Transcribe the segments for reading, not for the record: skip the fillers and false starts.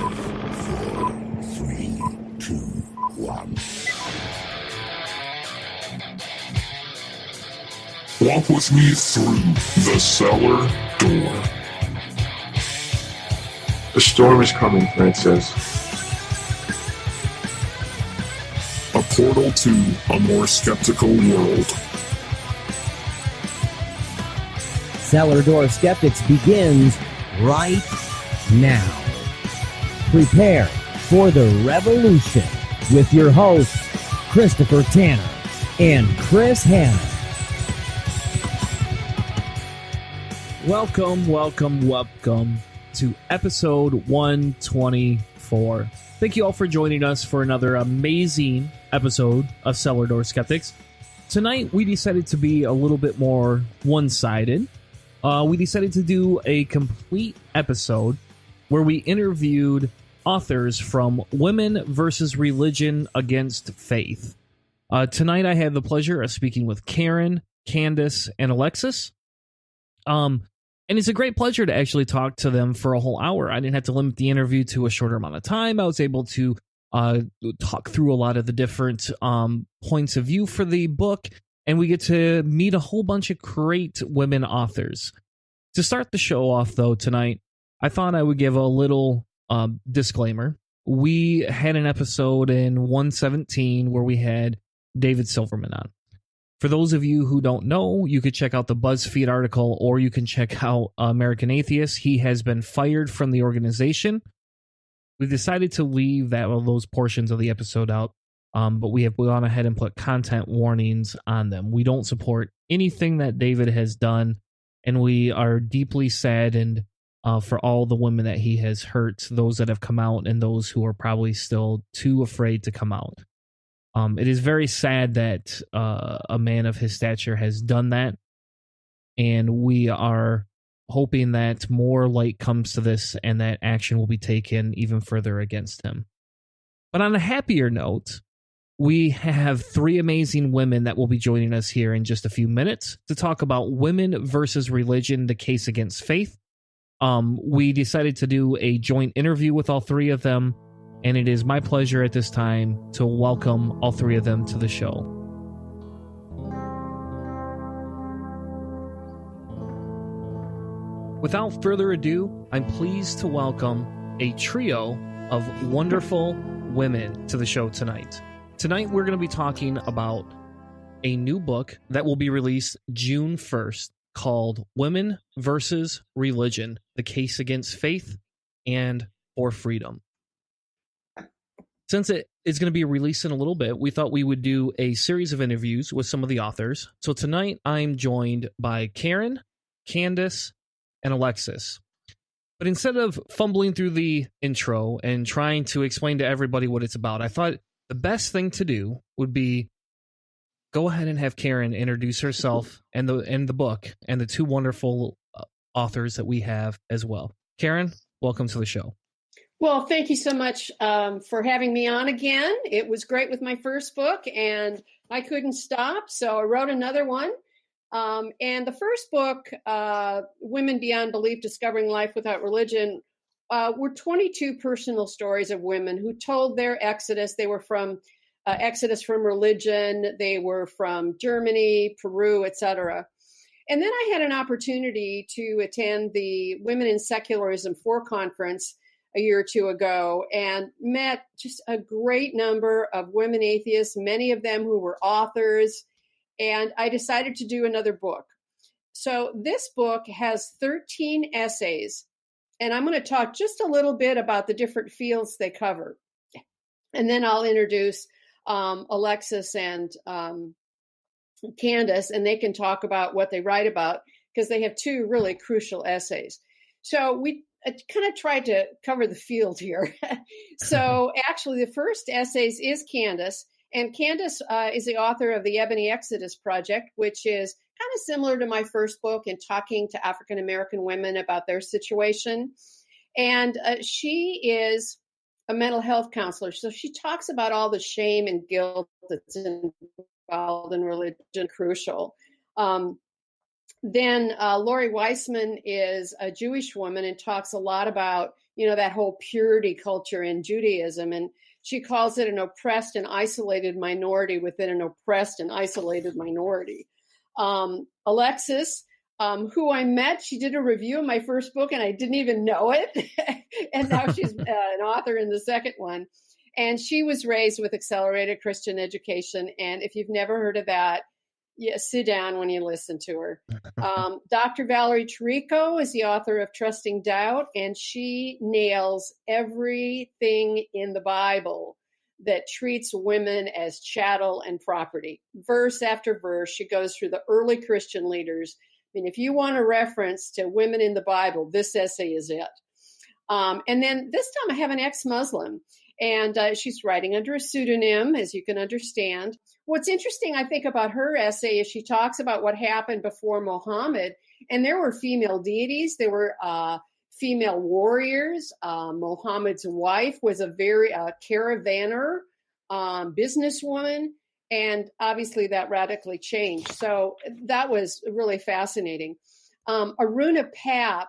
4, 3, 2, 1. Walk with me through the cellar door. A storm is coming, Francis. A portal to a more skeptical world. Cellar Door Skeptics begins right now. Prepare for the revolution with your hosts, Christopher Tanner and Chris Hanna. Welcome to episode 124. Thank you all for joining us for another amazing episode of Cellar Door Skeptics. Tonight, we decided to be a little bit more one-sided. We decided to do a complete episode where we interviewed authors from Women versus Religion Against Faith. Tonight, I had the pleasure of speaking with Karen, Candace, and Alexis. And it's a great pleasure to actually talk to them for a whole hour. I didn't have to limit the interview to a shorter amount of time. I was able to talk through a lot of the different points of view for the book, and we get to meet a whole bunch of great women authors. To start the show off, though, tonight, I thought I would give a little disclaimer. We had an episode in 117 where we had David Silverman on. For those of you who don't know, you could check out the BuzzFeed article, or you can check out American Atheist. He has been fired from the organization. We decided to leave those portions of the episode out, but we have gone ahead and put content warnings on them. We don't support anything that David has done, and we are deeply saddened for all the women that he has hurt, those that have come out and those who are probably still too afraid to come out. It is very sad that a man of his stature has done that, and we are hoping that more light comes to this and that action will be taken even further against him. But on a happier note, we have three amazing women that will be joining us here in just a few minutes to talk about Women versus Religion, the Case Against Faith. We decided to do a joint interview with all three of them, and it is my pleasure at this time to welcome all three of them to the show. Without further ado, I'm pleased to welcome a trio of wonderful women to the show tonight. Tonight, we're going to be talking about a new book that will be released June 1st called Women versus Religion, the Case Against Faith and for Freedom. Since it is going to be released in a little bit, we thought we would do a series of interviews with some of the authors. So tonight, I'm joined by Karen, Candace, and Alexis. But instead of fumbling through the intro and trying to explain to everybody what it's about, I thought the best thing to do would be go ahead and have Karen introduce herself and the book and the two wonderful authors that we have as well. Karen, welcome to the show. Well, thank you so much for having me on again. It was great with my first book, and I couldn't stop, so I wrote another one. And the first book, Women Beyond Belief, Discovering Life Without Religion, were 22 personal stories of women who told their exodus. They were from exodus from religion. They were from Germany, Peru, etc. And then I had an opportunity to attend the Women in Secularism 4 conference a year or two ago and met just a great number of women atheists, many of them who were authors. And I decided to do another book. So this book has 13 essays, and I'm going to talk just a little bit about the different fields they cover. And then I'll introduce Alexis and Candace, and they can talk about what they write about because they have two really crucial essays. So we kind of tried to cover the field here. So actually, the first essays is Candace. And Candace is the author of the Ebony Exodus Project, which is kind of similar to my first book in talking to African-American women about their situation. And she is a mental health counselor. So she talks about all the shame and guilt that's involved in religion, crucial. then Lori Weissman is a Jewish woman and talks a lot about, that whole purity culture in Judaism. And she calls it an oppressed and isolated minority within an oppressed and isolated minority. Alexis, who I met, she did a review of my first book and I didn't even know it. And now she's an author in the second one. And she was raised with accelerated Christian education. And if you've never heard of that, sit down when you listen to her. Dr. Valerie Tirico is the author of Trusting Doubt, and she nails everything in the Bible that treats women as chattel and property. Verse after verse, she goes through the early Christian leaders. I mean, if you want a reference to women in the Bible, this essay is it. And then this time I have an ex-Muslim, and she's writing under a pseudonym, as you can understand. What's interesting, I think, about her essay is she talks about what happened before Muhammad, and there were female deities, there were female warriors. Muhammad's wife was a very caravaner, businesswoman, and obviously that radically changed. So that was really fascinating. Aruna Pap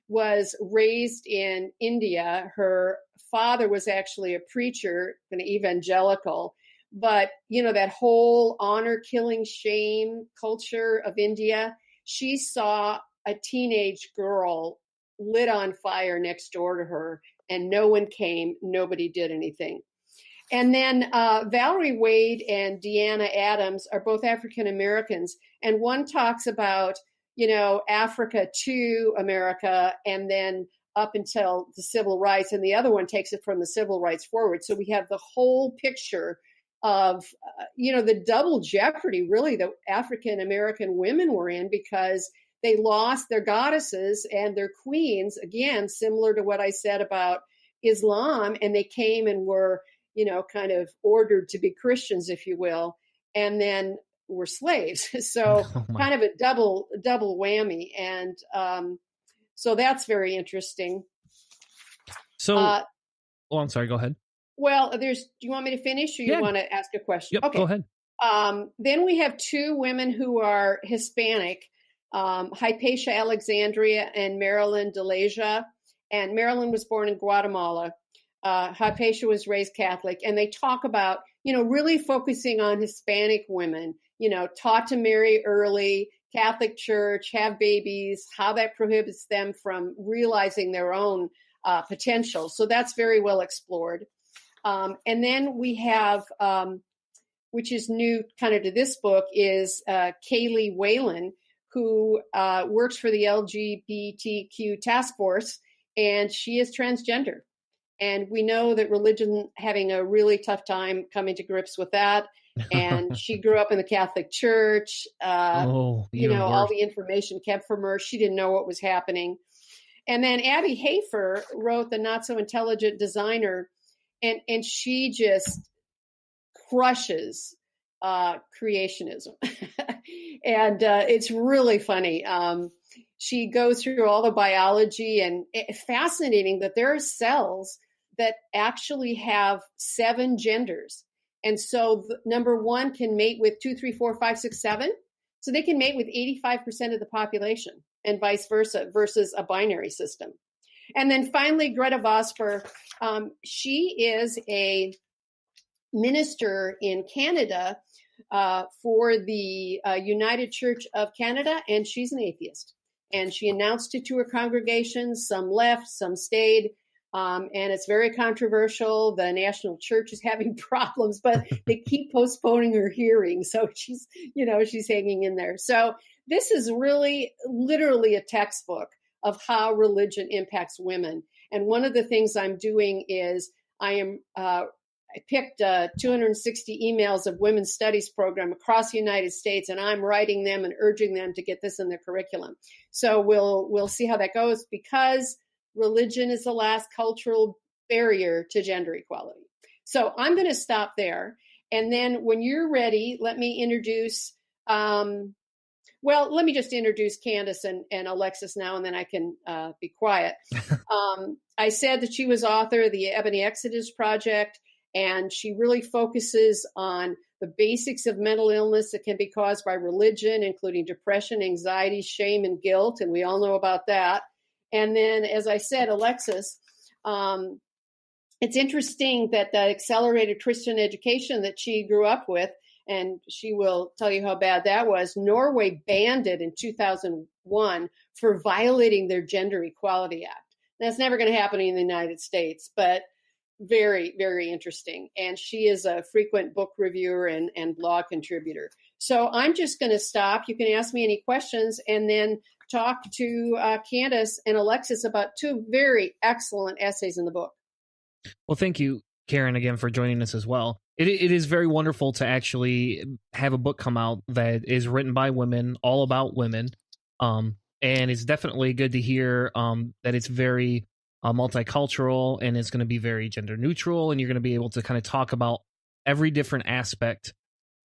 was raised in India. Her father was actually a preacher, an evangelical. But, that whole honor killing shame culture of India, she saw a teenage girl lit on fire next door to her, and no one came, nobody did anything. And then Valerie Wade and Deanna Adams are both African Americans. And one talks about, Africa to America and then up until the civil rights. And the other one takes it from the civil rights forward. So we have the whole picture of, the double jeopardy, really, that African American women were in because they lost their goddesses and their queens, again, similar to what I said about Islam. And they came and were, kind of ordered to be Christians, if you will, and then were slaves. So kind of a double whammy. And so that's very interesting. So, I'm sorry, go ahead. Well, do you want me to finish or you want to ask a question? Yep, okay. Go ahead. Then we have two women who are Hispanic, Hypatia Alexandria and Marilyn DeLasia. And Marilyn was born in Guatemala. Hypatia was raised Catholic. And they talk about, really focusing on Hispanic women, taught to marry early, Catholic Church, have babies, how that prohibits them from realizing their own potential. So that's very well explored. And then we have, which is new kind of to this book, is Kaylee Whalen, who works for the LGBTQ task force, and she is transgender. And we know that religion having a really tough time coming to grips with that. And she grew up in the Catholic Church. All the information kept from her. She didn't know what was happening. And then Abby Hafer wrote The Not So Intelligent Designer, and she just crushes creationism. And it's really funny. She goes through all the biology, and it's fascinating that there are cells that actually have 7 genders. And so number 1 can mate with 2, 3, 4, 5, 6, 7. So they can mate with 85% of the population and vice versa versus a binary system. And then finally, Greta Vosper, she is a minister in Canada for the United Church of Canada, and she's an atheist. And she announced it to her congregation. Some left, some stayed. And it's very controversial. The National Church is having problems, but they keep postponing her hearing. So she's hanging in there. So this is really literally a textbook of how religion impacts women. And one of the things I'm doing is I picked 260 emails of women's studies program across the United States, and I'm writing them and urging them to get this in their curriculum. So we'll see how that goes, because religion is the last cultural barrier to gender equality. So I'm going to stop there. And then when you're ready, let me introduce, let me just introduce Candace and Alexis now, and then I can be quiet. I said that she was author of the Ebony Exodus Project, and she really focuses on the basics of mental illness that can be caused by religion, including depression, anxiety, shame, and guilt. And we all know about that. And then, as I said, Alexis, it's interesting that the accelerated Christian education that she grew up with, and she will tell you how bad that was, Norway banned it in 2001 for violating their Gender Equality Act. That's never going to happen in the United States, but very, very interesting. And she is a frequent book reviewer and blog contributor. So I'm just going to stop. You can ask me any questions and then talk to Candace and Alexis about two very excellent essays in the book. Well, thank you, Karen, again for joining us as well. It is very wonderful to actually have a book come out that is written by women, all about women. And it's definitely good to hear that it's very multicultural and it's going to be very gender neutral. And you're going to be able to kind of talk about every different aspect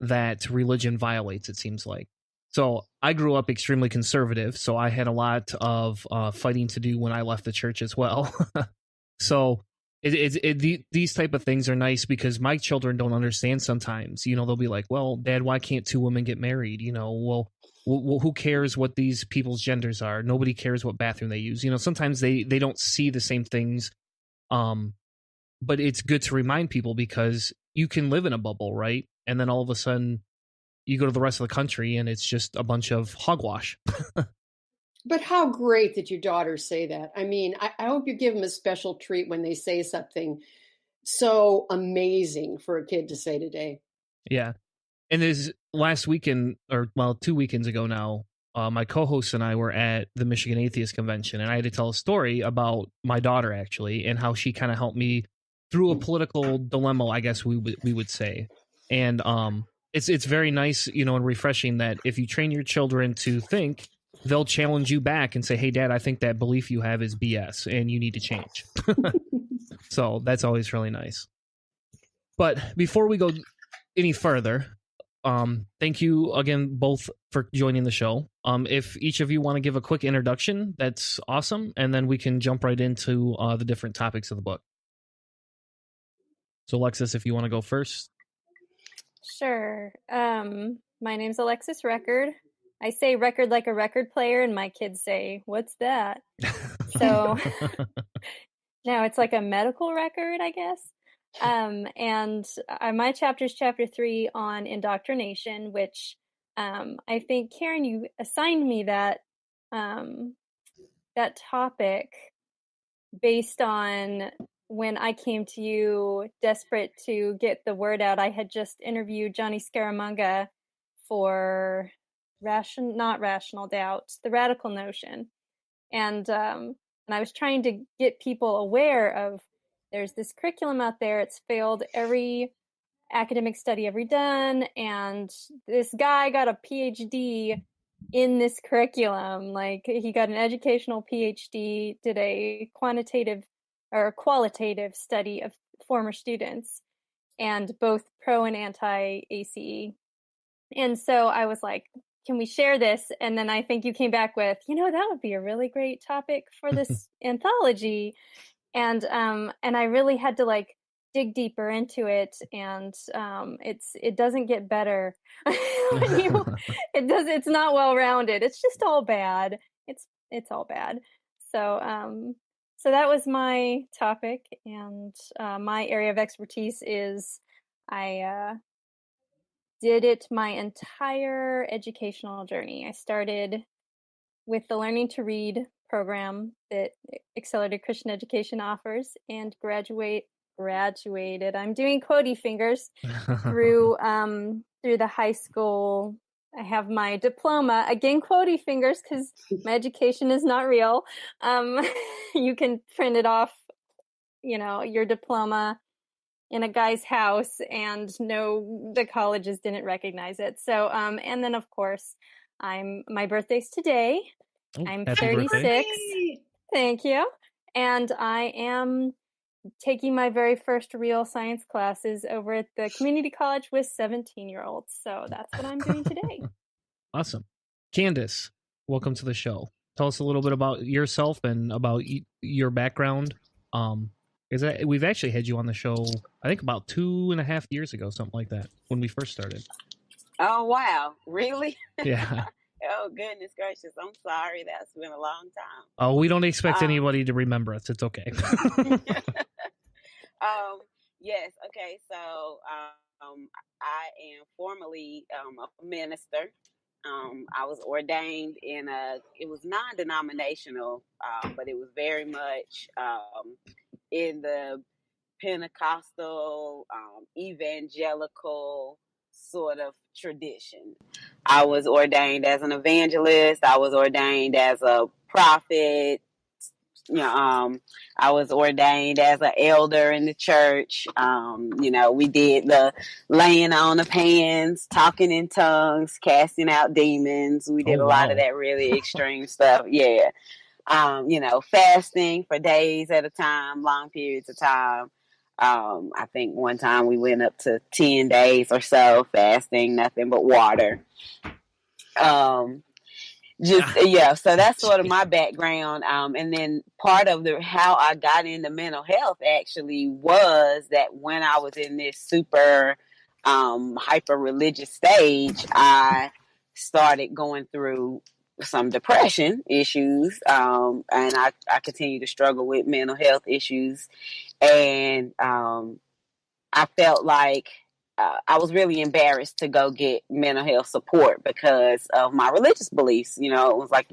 that religion violates, it seems like. So I grew up extremely conservative, so I had a lot of fighting to do when I left the church as well. So these type of things are nice because my children don't understand sometimes. They'll be like, well, Dad, why can't two women get married? Well, who cares what these people's genders are? Nobody cares what bathroom they use. Sometimes they don't see the same things. But it's good to remind people because you can live in a bubble, right? And then all of a sudden you go to the rest of the country and it's just a bunch of hogwash. But how great that your daughters say that. I mean, I hope you give them a special treat when they say something so amazing for a kid to say today. Yeah. And there's last weekend, 2 weekends ago now, my co-host and I were at the Michigan Atheist Convention, and I had to tell a story about my daughter, actually, and how she kind of helped me through a political dilemma, I guess we would say. And it's very nice, and refreshing that if you train your children to think, they'll challenge you back and say, hey, Dad, I think that belief you have is BS and you need to change. So that's always really nice. But before we go any further, thank you again both for joining the show. If each of you want to give a quick introduction, that's awesome. And then we can jump right into the different topics of the book. So Alexis, if you want to go first. Sure. My name's Alexis Record. I say record like a record player, and my kids say, what's that? So now it's like a medical record, I guess. And my chapter is chapter 3 on indoctrination, which I think, Karen, you assigned me that topic based on when I came to you desperate to get the word out. I had just interviewed Johnny Scaramanga for Not Rational Doubt, the Radical Notion. And I was trying to get people aware of there's this curriculum out there. It's failed every academic study ever done. And this guy got a PhD in this curriculum. Like, he got an educational PhD, did a qualitative study of former students, and both pro and anti-ACE. And so I was like, can we share this? And then I think you came back with, that would be a really great topic for this anthology. And I really had to dig deeper into it. And it doesn't get better. It's not well-rounded. It's just all bad. It's all bad. So that was my topic, and my area of expertise is I did it my entire educational journey. I started with the Learning to Read program that Accelerated Christian Education offers, and graduated. I'm doing quotey fingers through the high school. I have my diploma, again, quotey fingers, because my education is not real. You can print it off, your diploma in a guy's house, and no, the colleges didn't recognize it. So, and then of course, my birthday's today. I'm 36. Birthday. Thank you. And I am taking my very first real science classes over at the community college with 17-year-olds. So that's what I'm doing today. Awesome. Candace, welcome to the show. Tell us a little bit about yourself and about your background. We've actually had you on the show, I think about 2.5 years ago, something like that, when we first started. Oh, wow. Really? Yeah. Oh, goodness gracious. I'm sorry. That's been a long time. Oh, we don't expect anybody to remember us. It's okay. Yes. Okay. So, I am formally a minister. I was ordained it was non-denominational, but it was very much in the Pentecostal, evangelical sort of tradition. I was ordained as an evangelist. I was ordained as a prophet. I was ordained as an elder in the church. We did the laying on of hands, talking in tongues, casting out demons. We did a lot of that really extreme stuff. Yeah. Fasting for days at a time, long periods of time. I think one time we went up to 10 days or so fasting, nothing but water. So that's sort of my background. And then part of how I got into mental health actually was that when I was in this super hyper religious stage, I started going through some depression issues, and I continue to struggle with mental health issues, and I felt like I was really embarrassed to go get mental health support because of my religious beliefs. It was like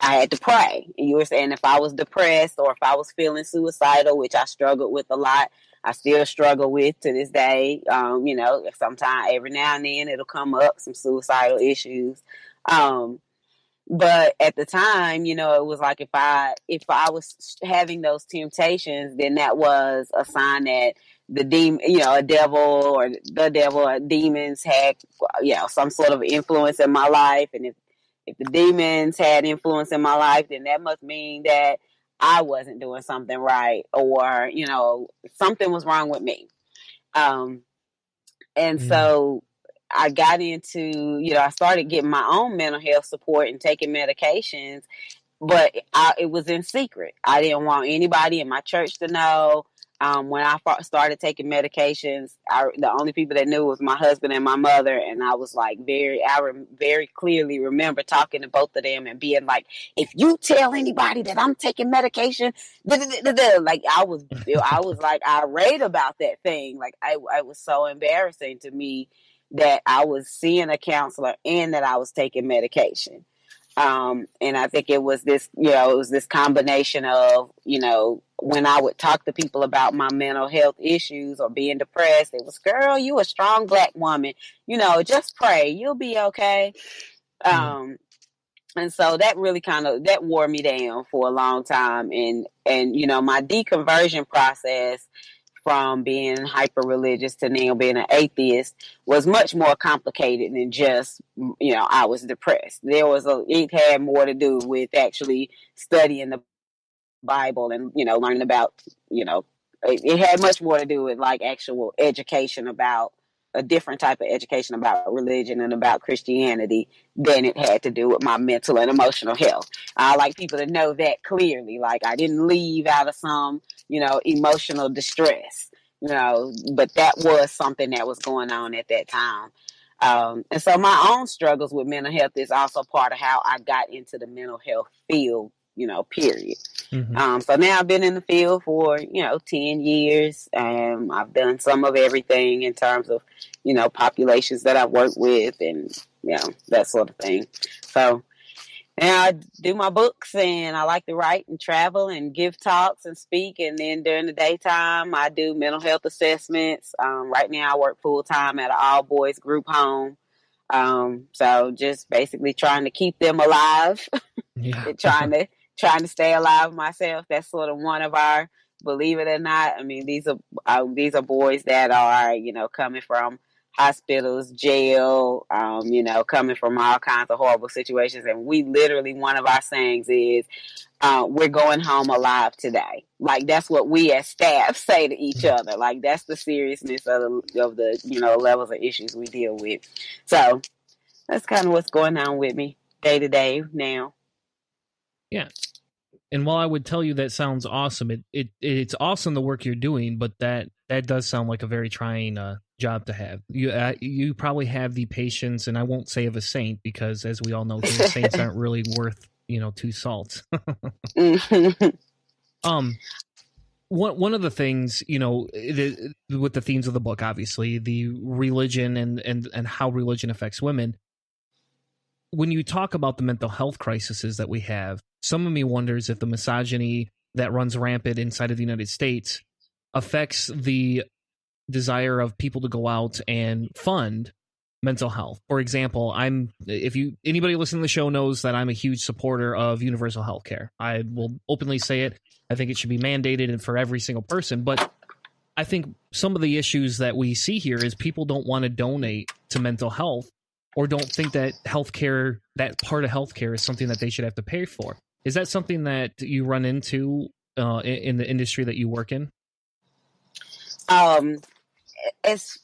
I had to pray. And you were saying if I was depressed or if I was feeling suicidal, which I struggled with a lot, I still struggle with to this day. Sometimes every now and then it'll come up, some suicidal issues. But at the time, it was like if I was having those temptations, then that was a sign that the demon, a devil or the devil or demons had, some sort of influence in my life. And if the demons had influence in my life, then that must mean that I wasn't doing something right, or, something was wrong with me. So I got into, I started getting my own mental health support and taking medications, but it was in secret. I didn't want anybody in my church to know. When I started taking medications, the only people that knew was my husband and my mother. And I was like, very clearly remember talking to both of them and being like, if you tell anybody that I'm taking medication, like I was like irate about that thing. Like I was so embarrassing to me that I was seeing a counselor and that I was taking medication. And I think it was this combination of, when I would talk to people about my mental health issues or being depressed, it was, girl, you a strong Black woman, just pray, you'll be okay. And so that really that wore me down for a long time. And my deconversion process from being hyper religious to now being an atheist was much more complicated than just, I was depressed. It had more to do with actually studying the Bible and, learning about, it had much more to do with like actual education about a different type of education about religion and about Christianity than it had to do with my mental and emotional health. I like people to know that clearly. Like I didn't leave out of some, emotional distress, but that was something that was going on at that time. And so my own struggles with mental health is also part of how I got into the mental health field, period. Mm-hmm. So now I've been in the field for, 10 years. I've done some of everything in terms of, populations that I've worked with and, that sort of thing. So now I do my books and I like to write and travel and give talks and speak. And then during the daytime, I do mental health assessments. Right now I work full time at an all boys group home. So just basically trying to keep them alive, trying to stay alive myself. That's sort of one of our, believe it or not, I mean, these are boys that are, coming from hospitals, jail, coming from all kinds of horrible situations. And we literally, one of our sayings is, we're going home alive today. Like that's what we as staff say to each other. Like that's the seriousness of the levels of issues we deal with. So that's kind of what's going on with me day to day now. Yeah. And while I would tell you that sounds awesome, it's awesome the work you're doing, but that does sound like a very trying job to have. You probably have the patience, and I won't say of a saint, because as we all know, here, saints aren't really worth two salts. One of the things, with the themes of the book, obviously the religion and how religion affects women. When you talk about the mental health crises that we have, some of me wonders if the misogyny that runs rampant inside of the United States affects the desire of people to go out and fund mental health. For example, anybody listening to the show knows that I'm a huge supporter of universal health care. I will openly say it. I think it should be mandated and for every single person. But I think some of the issues that we see here is people don't want to donate to mental health, or don't think that healthcare, that part of healthcare, is something that they should have to pay for. Is that something that you run into in the industry that you work in? It's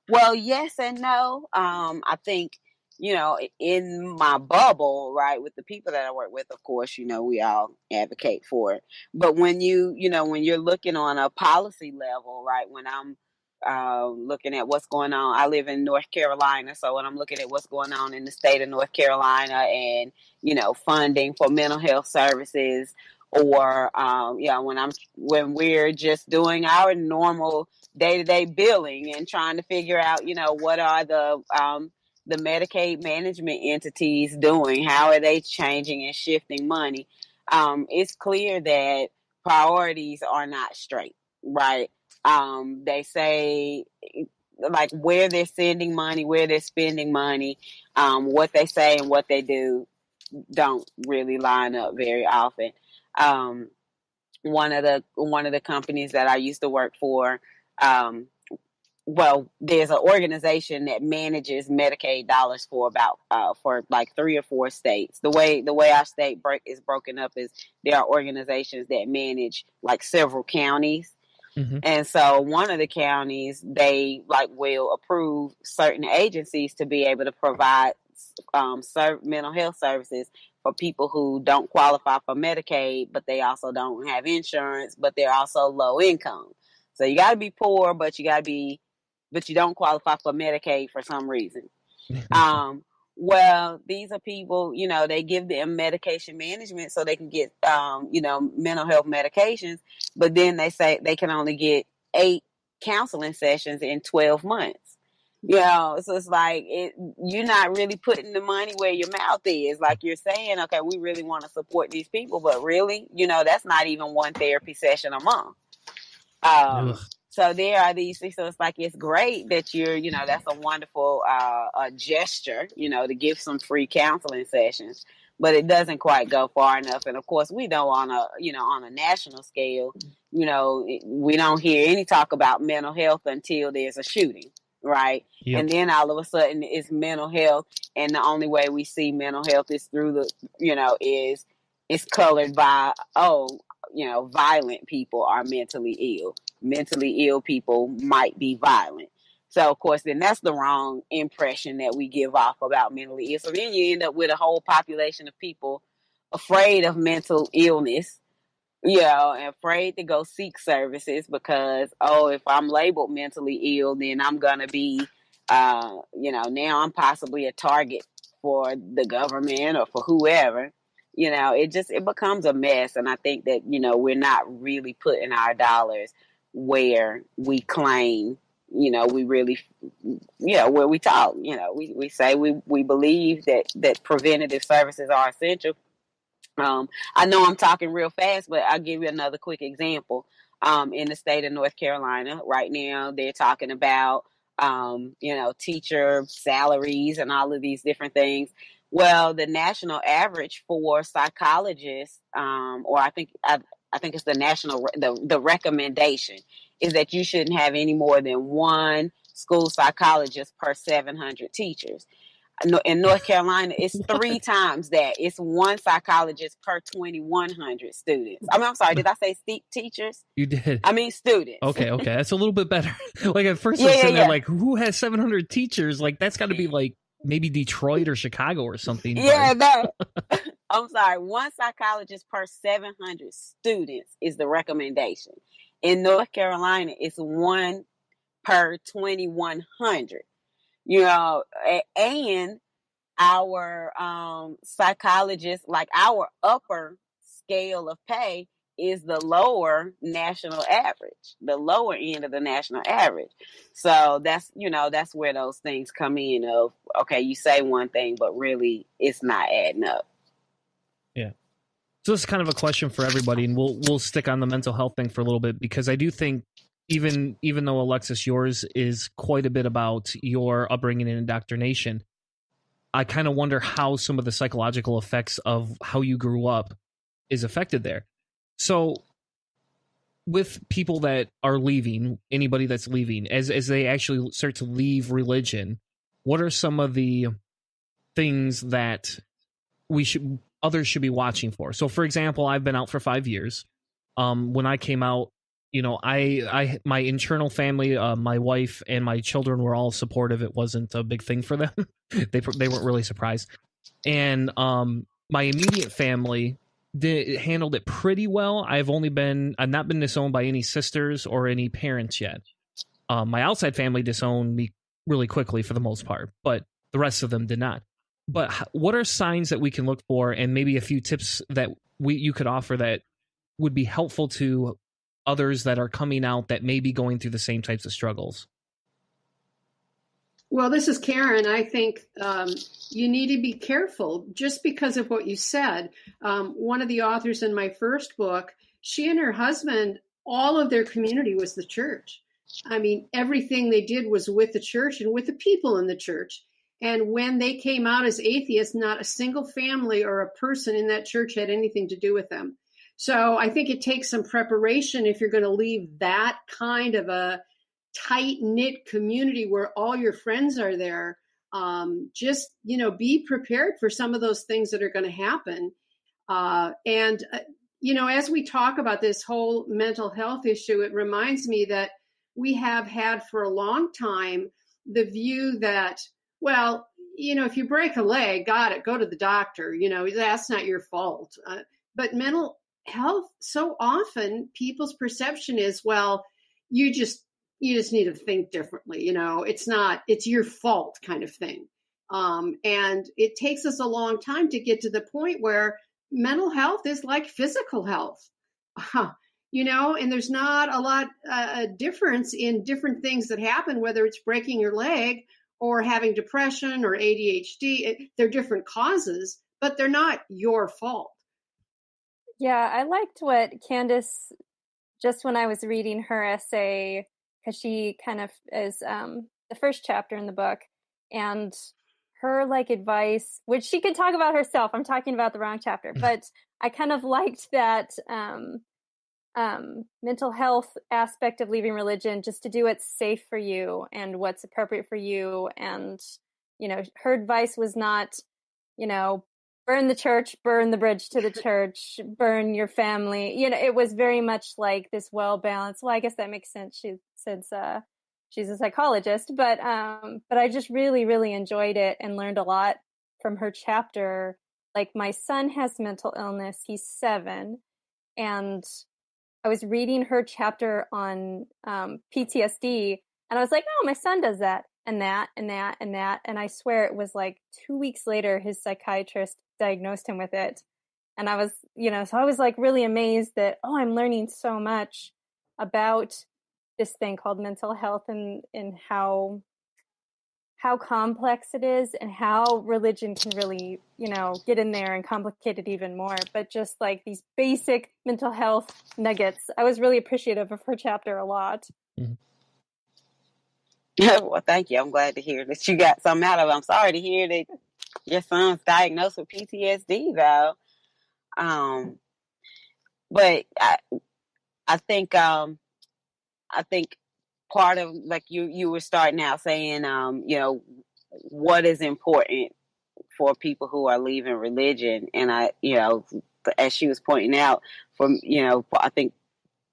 well, yes and no. I think, in my bubble, right, with the people that I work with, of course, we all advocate for it. But when when you're looking on a policy level, right, when I'm looking at what's going on, I live in North Carolina, so when I'm looking at what's going on in the state of North Carolina, and funding for mental health services, or when we're just doing our normal day-to-day billing and trying to figure out what are the Medicaid management entities doing, how are they changing and shifting money, it's clear that priorities are not straight, right? They say, like, where they're sending money, where they're spending money, what they say and what they do don't really line up very often. One of the companies that I used to work for, there's an organization that manages Medicaid dollars for like 3 or 4 states. The way our state is broken up is there are organizations that manage like several counties. Mm-hmm. And so one of the counties, they will approve certain agencies to be able to provide mental health services for people who don't qualify for Medicaid, but they also don't have insurance, but they're also low income. So you got to be poor, but you don't qualify for Medicaid for some reason. Well, these are people, they give them medication management so they can get, mental health medications, but then they say they can only get 8 counseling sessions in 12 months. So it's like, you're not really putting the money where your mouth is. Like, you're saying, okay, we really want to support these people, but really, that's not even one therapy session a month. So there are these things. So it's like, it's great that you're, that's a wonderful gesture, to give some free counseling sessions, but it doesn't quite go far enough. And of course, we know on a national scale, we don't hear any talk about mental health until there's a shooting, right? Yep. And then all of a sudden it's mental health. And the only way we see mental health is through it's colored by, violent people are mentally ill. Mentally ill people might be violent. So, of course, then that's the wrong impression that we give off about mentally ill. So then you end up with a whole population of people afraid of mental illness, and afraid to go seek services because, if I'm labeled mentally ill, then I'm going to be, now I'm possibly a target for the government or for whoever. It becomes a mess. And I think that, we're not really putting our dollars where we claim, we really, where we talk, we say we believe that preventative services are essential. I know I'm talking real fast, but I'll give you another quick example. In the state of North Carolina right now, they're talking about, teacher salaries and all of these different things. Well, the national average for psychologists, or I think it's the national, the recommendation is that you shouldn't have any more than 1 school psychologist per 700 teachers. In North Carolina, it's 3 times that. It's 1 psychologist per 2,100 students. I'm sorry, did I say teachers? You did. I mean students. Okay, that's a little bit better. Like at first I was sitting there like, who has 700 teachers? Like that's got to be like maybe Detroit or Chicago or something. Yeah, no. I'm sorry. One psychologist per 700 students is the recommendation. In North Carolina, it's one per 2,100. You know, and our psychologists, like our upper scale of pay is the lower national average, the lower end of the national average. So that's where those things come in of, okay, you say one thing, but really it's not adding up. Yeah. So this is kind of a question for everybody, and we'll stick on the mental health thing for a little bit, because I do think even though, Alexis, yours is quite a bit about your upbringing and indoctrination, I kind of wonder how some of the psychological effects of how you grew up is affected there. So with people that are leaving, anybody that's leaving, as they actually start to leave religion, what are some of the things that others should be watching for? So, for example, I've been out for 5 years. When I came out, I my internal family, my wife and my children were all supportive. It wasn't a big thing for them. They weren't really surprised. And my immediate family handled it pretty well. I've not been disowned by any sisters or any parents yet. My outside family disowned me really quickly for the most part, but the rest of them did not. But what are signs that we can look for, and maybe a few tips that you could offer that would be helpful to others that are coming out that may be going through the same types of struggles? Well, this is Karen. I think you need to be careful just because of what you said. One of the authors in my first book, she and her husband, all of their community was the church. I mean, everything they did was with the church and with the people in the church. And when they came out as atheists, not a single family or a person in that church had anything to do with them. So I think it takes some preparation if you're going to leave that kind of a tight-knit community where all your friends are there. Just, be prepared for some of those things that are going to happen. As we talk about this whole mental health issue, it reminds me that we have had for a long time the view that, well, if you break a leg, go to the doctor. That's not your fault. But mental health, so often people's perception is, well, you just need to think differently. It's your fault kind of thing. And it takes us a long time to get to the point where mental health is like physical health, and there's not a lot difference in different things that happen, whether it's breaking your leg or having depression or ADHD. They're different causes, but they're not your fault. Yeah, I liked what Candace, just when I was reading her essay, because she kind of is the first chapter in the book, and her advice, which she could talk about herself. I'm talking about the wrong chapter, but I kind of liked that mental health aspect of leaving religion, just to do what's safe for you and what's appropriate for you. And, her advice was not, burn the church, burn the bridge to the church, burn your family. It was very much like this well-balanced. Well, I guess that makes sense. Since she's a psychologist, but I just really, really enjoyed it and learned a lot from her chapter. Like, my son has mental illness. He's 7. And I was reading her chapter on PTSD, and I was like, oh, my son does that and that and that and that. And I swear it was 2 weeks later, his psychiatrist diagnosed him with it. And I was, so I was really amazed that, I'm learning so much about this thing called mental health and how complex it is, and how religion can really, get in there and complicate it even more. But just these basic mental health nuggets, I was really appreciative of her chapter a lot. Mm-hmm. Yeah, well, thank you. I'm glad to hear that you got something out of it. I'm sorry to hear that your son's diagnosed with PTSD, though. But I think part of, you were starting out saying, what is important for people who are leaving religion. And as she was pointing out, I think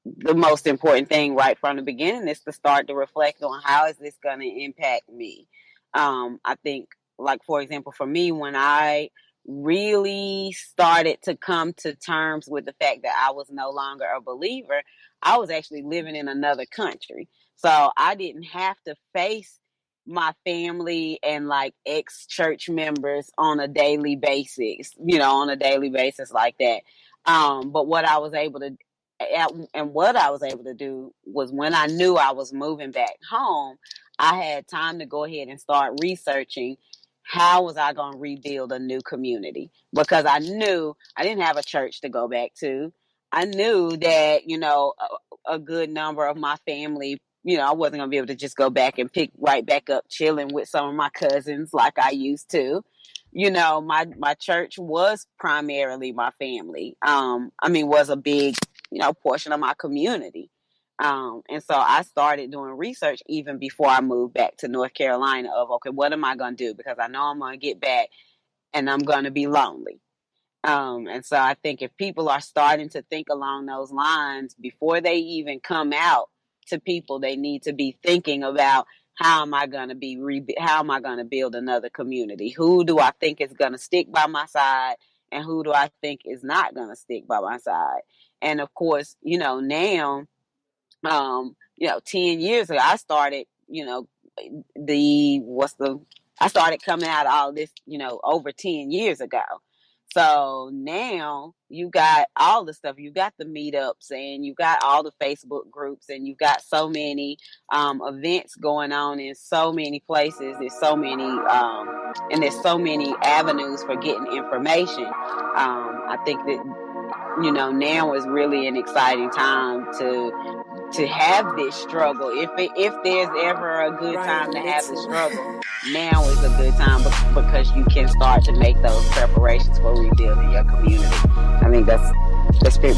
the most important thing right from the beginning is to start to reflect on, how is this going to impact me? I think like, for example, for me, when I really started to come to terms with the fact that I was no longer a believer, I was actually living in another country. So I didn't have to face my family and like ex church members on a daily basis, like that. But what I was able to, and what I was able to do was, when I knew I was moving back home, I had time to go ahead and start researching how was I going to rebuild a new community, because I knew I didn't have a church to go back to. I knew that, a good number of my family, I wasn't going to be able to just go back and pick right back up chilling with some of my cousins like I used to. My church was primarily my family. Was a big, portion of my community. And so I started doing research even before I moved back to North Carolina of, okay, what am I going to do? Because I know I'm going to get back and I'm going to be lonely. And so I think if people are starting to think along those lines before they even come out to people, they need to be thinking about, how am I going to build another community? Who do I think is going to stick by my side, and who do I think is not going to stick by my side? And of course, now, 10 years ago, I started, I started coming out of all this, over 10 years ago. So now you got all the stuff. You got the meetups, and you got all the Facebook groups, and you got so many events going on in so many places. There's so many, and there's so many avenues for getting information. I think that, now is really an exciting time to have this struggle. If there's ever a good time to have the struggle, now is a good time, because you can start to make those preparations for rebuilding your community. I think that's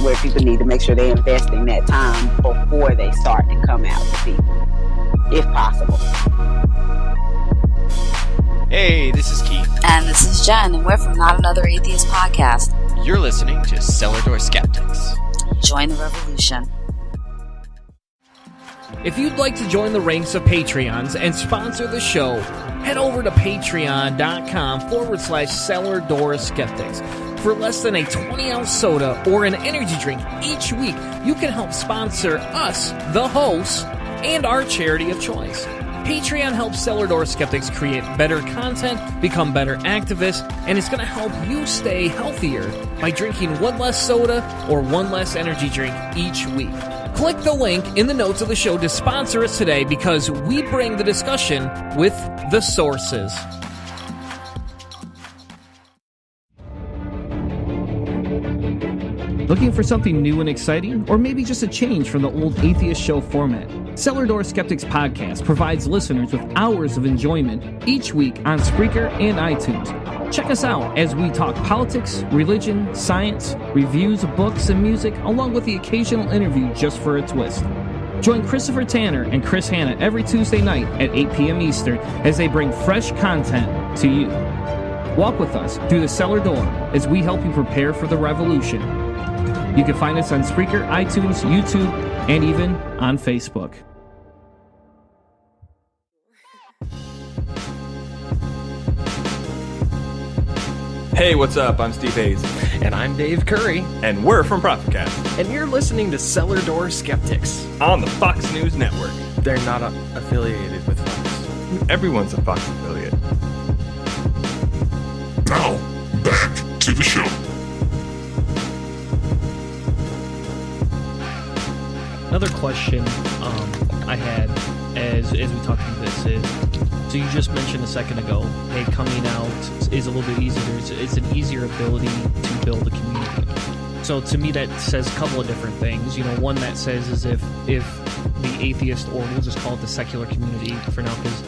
where people need to make sure they're investing that time before they start to come out to people, if possible. Hey, this is Keith. And this is Jen, and we're from Not Another Atheist Podcast. You're listening to Cellar Door Skeptics. Join the revolution. If you'd like to join the ranks of Patreons and sponsor the show, head over to patreon.com/Cellar Door Skeptics. For less than a 20-ounce soda or an energy drink each week, you can help sponsor us, the hosts, and our charity of choice. Patreon helps Cellar Door Skeptics create better content, become better activists, and it's going to help you stay healthier by drinking one less soda or one less energy drink each week. Click the link in the notes of the show to sponsor us today, because we bring the discussion with the sources. Looking for something new and exciting, or maybe just a change from the old atheist show format? Cellar Door Skeptics Podcast provides listeners with hours of enjoyment each week on Spreaker and iTunes. Check us out as we talk politics, religion, science, reviews of books and music, along with the occasional interview just for a twist. Join Christopher Tanner and Chris Hanna every Tuesday night at 8 p.m. Eastern as they bring fresh content to you. Walk with us through the cellar door as we help you prepare for the revolution. You can find us on Spreaker, iTunes, YouTube, and even on Facebook. Hey, what's up? I'm Steve Hayes. And I'm Dave Curry. And we're from ProfitCast. And you're listening to Cellar Door Skeptics on the Fox News Network. They're not affiliated with Fox. Everyone's a Fox affiliate. Now, back to the show. Another question I had as we talked through this is, so you just mentioned a second ago, hey, coming out is a little bit easier. It's an easier ability to build a community. So to me, that says a couple of different things. One that says is if the atheist, or we'll just call it the secular community for now, because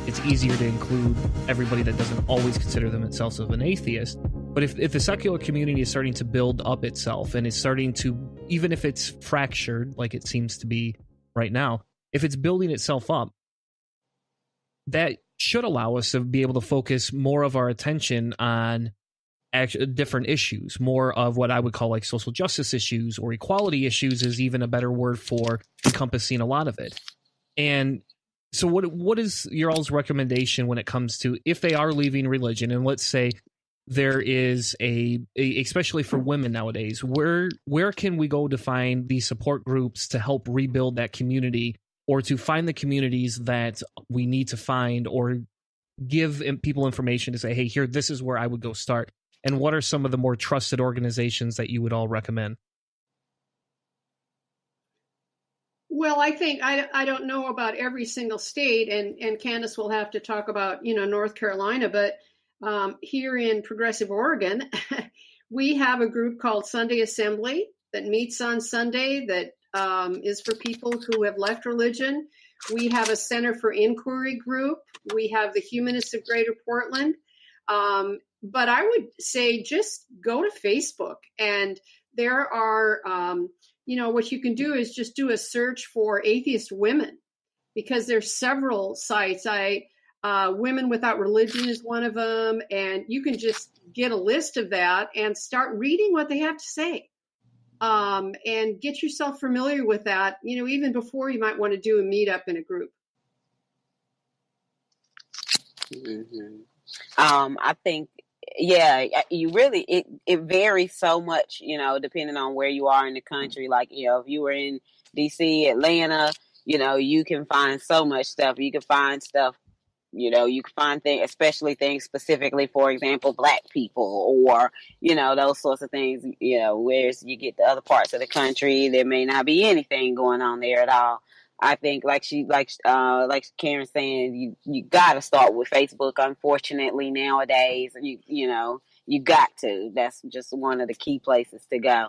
it's easier to include everybody that doesn't always consider themselves an atheist. But if the secular community is starting to build up itself and is starting to, even if it's fractured like it seems to be right now, if it's building itself up, that should allow us to be able to focus more of our attention on different issues, more of what I would call like social justice issues, or equality issues is even a better word for encompassing a lot of it. And So what is your all's recommendation when it comes to if they are leaving religion, and let's say there is a especially for women nowadays, where can we go to find these support groups to help rebuild that community, or to find the communities that we need to find, or give people information to say, hey, here, this is where I would go start? And what are some of the more trusted organizations that you would all recommend? Well, I think I don't know about every single state, and Candace will have to talk about, North Carolina, but here in progressive Oregon, we have a group called Sunday Assembly that meets on Sunday that is for people who have left religion. We have a Center for Inquiry group. We have the Humanists of Greater Portland. But I would say just go to Facebook, and there are, what you can do is just do a search for atheist women, because there's several sites. Women Without Religion is one of them, and you can just get a list of that and start reading what they have to say, and get yourself familiar with that, even before you might want to do a meetup in a group. Mm-hmm. I think, you really, it varies so much, depending on where you are in the country. Like, if you were in DC, Atlanta, you can find so much stuff. You can find stuff, you can find things, especially things specifically, for example, Black people, or, those sorts of things, whereas you get the other parts of the country, there may not be anything going on there at all. I think, like Karen's saying, you got to start with Facebook. Unfortunately, nowadays, you got to. That's just one of the key places to go.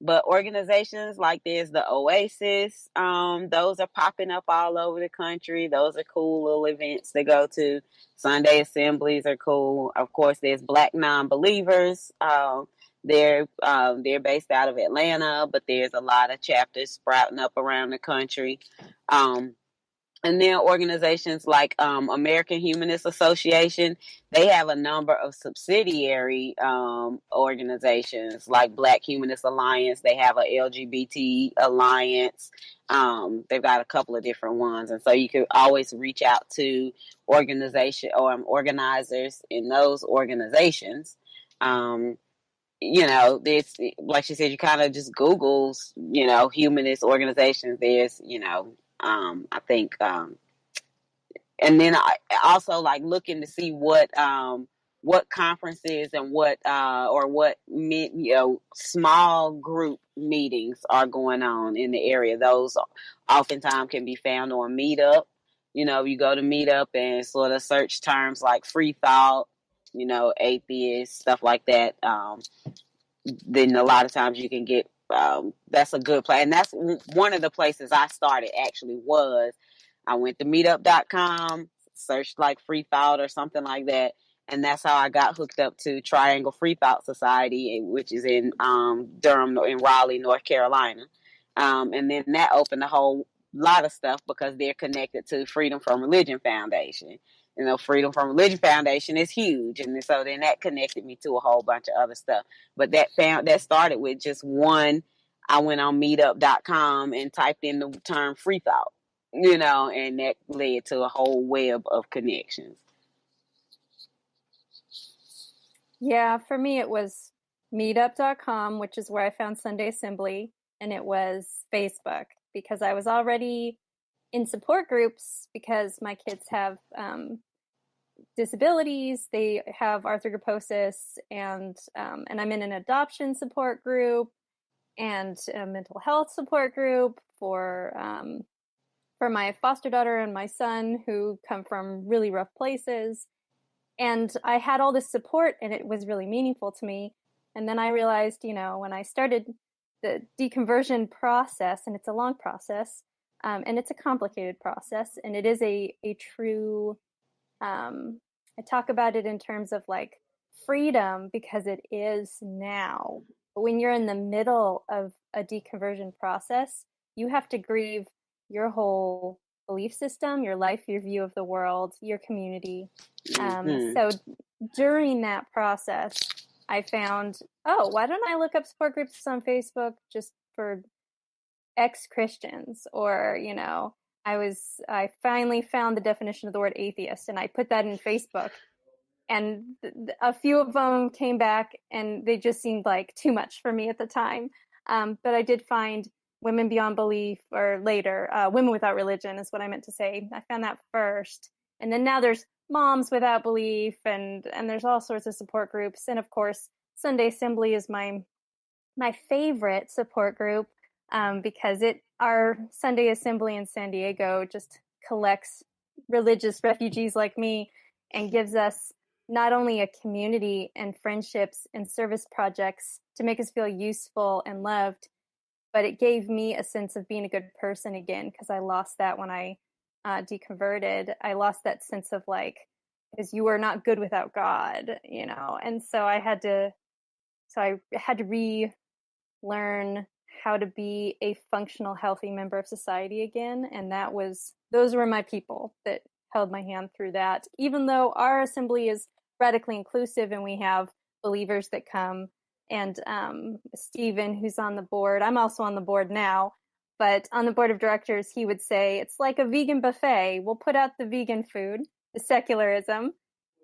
But organizations like there's the Oasis, those are popping up all over the country. Those are cool little events to go to. Sunday assemblies are cool. Of course, there's Black Non-Believers. They're based out of Atlanta, but there's a lot of chapters sprouting up around the country. And then organizations like American Humanist Association, they have a number of subsidiary organizations like Black Humanist Alliance. They have a LGBT Alliance. They've got a couple of different ones. And so you can always reach out to organization or organizers in those organizations. There's, like she said, you kind of just Googles, humanist organizations. There's, I think, and then I also like looking to see what conferences and what small group meetings are going on in the area. Those oftentimes can be found on Meetup. You go to Meetup and sort of search terms like free thought, atheist, stuff like that. Then a lot of times you can get, that's a good place. And that's one of the places I started actually was, I went to meetup.com, searched like free thought or something like that. And that's how I got hooked up to Triangle Free Thought Society, which is in Durham, in Raleigh, North Carolina. And then that opened a whole lot of stuff because they're connected to Freedom from Religion Foundation. Freedom from Religion Foundation is huge. And so then that connected me to a whole bunch of other stuff. But that started with just one. I went on meetup.com and typed in the term free thought, and that led to a whole web of connections. Yeah, for me, it was meetup.com, which is where I found Sunday Assembly, and it was Facebook because I was already in support groups because my kids have disabilities. They have arthrogryposis, and I'm in an adoption support group and a mental health support group for my foster daughter and my son who come from really rough places. And I had all this support, and it was really meaningful to me. And then I realized, when I started the deconversion process, and it's a long process, and it's a complicated process, and it is a true, I talk about it in terms of like freedom because it is now. But when you're in the middle of a deconversion process, you have to grieve your whole belief system, your life, your view of the world, your community. So during that process, I found, why don't I look up support groups on Facebook just for ex-Christians or, I finally found the definition of the word atheist, and I put that in Facebook, and a few of them came back, and they just seemed like too much for me at the time. But I did find Women Beyond Belief, or later, Women Without Religion is what I meant to say. I found that first, and then now there's Moms Without Belief, and there's all sorts of support groups, and of course, Sunday Assembly is my favorite support group, because our Sunday Assembly in San Diego just collects religious refugees like me and gives us not only a community and friendships and service projects to make us feel useful and loved, but it gave me a sense of being a good person again, because I lost that when I deconverted. I lost that sense of like, because you are not good without God, and so I had to relearn how to be a functional, healthy member of society again. And those were my people that held my hand through that. Even though our assembly is radically inclusive and we have believers that come, and Stephen, who's on the board, I'm also on the board now, but on the board of directors, he would say, it's like a vegan buffet. We'll put out the vegan food, the secularism.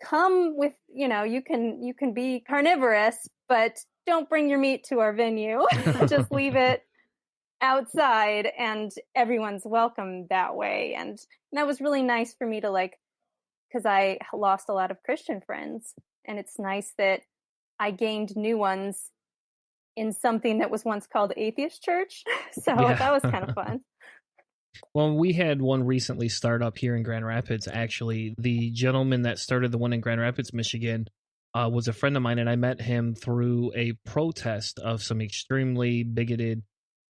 Come with, you can be carnivorous, but don't bring your meat to our venue. Just leave it outside, and everyone's welcome that way. And that was really nice for me to because I lost a lot of Christian friends, and it's nice that I gained new ones in something that was once called atheist church. So that was kind of fun. Well, we had one recently start up here in Grand Rapids. Actually, the gentleman that started the one in Grand Rapids, Michigan, was a friend of mine, and I met him through a protest of some extremely bigoted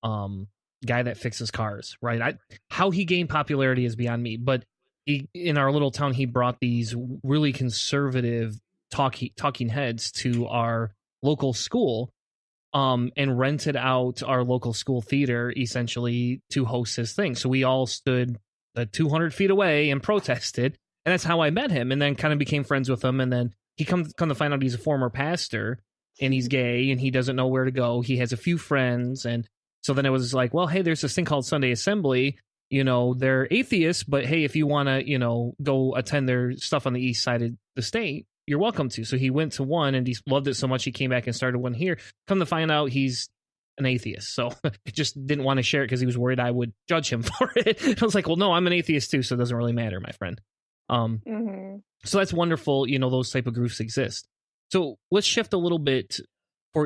guy that fixes cars. Right? How he gained popularity is beyond me, but in our little town, he brought these really conservative talking heads to our local school, and rented out our local school theater essentially to host his thing. So we all stood 200 feet away and protested, and that's how I met him, and then kind of became friends with him. And then he come to find out he's a former pastor, and he's gay, and he doesn't know where to go. He has a few friends, and so then it was like, well, hey, there's this thing called Sunday Assembly. They're atheists, but hey, if you want to, go attend their stuff on the east side of the state, you're welcome to. So he went to one, and he loved it so much he came back and started one here. Come to find out, he's an atheist. So just didn't want to share it because he was worried I would judge him for it. I was like, well, no, I'm an atheist too, so it doesn't really matter, my friend. So that's wonderful. Those type of groups exist. So let's shift a little bit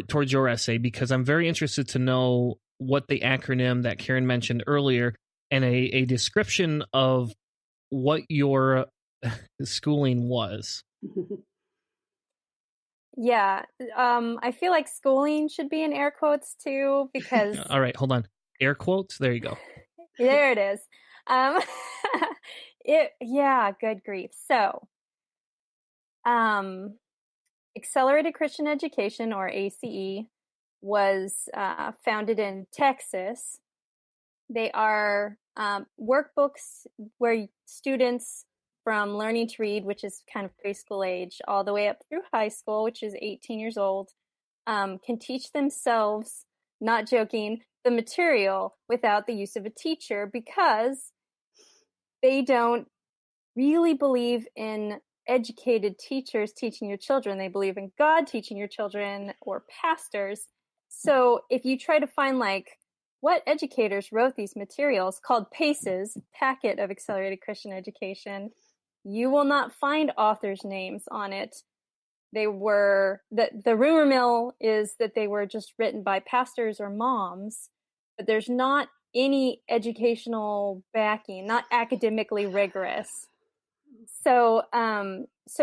towards your essay, because I'm very interested to know what the acronym that Karen mentioned earlier and a description of what your schooling was. Yeah. I feel like schooling should be in air quotes too, because all right, hold on. Air quotes. There you go. There it is. Good grief. So, Accelerated Christian Education, or ACE, was founded in Texas. They are workbooks where students from learning to read, which is kind of preschool age, all the way up through high school, which is 18 years old, can teach themselves, not joking, the material without the use of a teacher, because they don't really believe in educated teachers teaching your children. They believe in God teaching your children, or pastors. So if you try to find what educators wrote these materials, called PACES, Packet of Accelerated Christian Education, you will not find authors' names on it. They were, the rumor mill is that they were just written by pastors or moms, but there's not any educational backing, not academically rigorous. So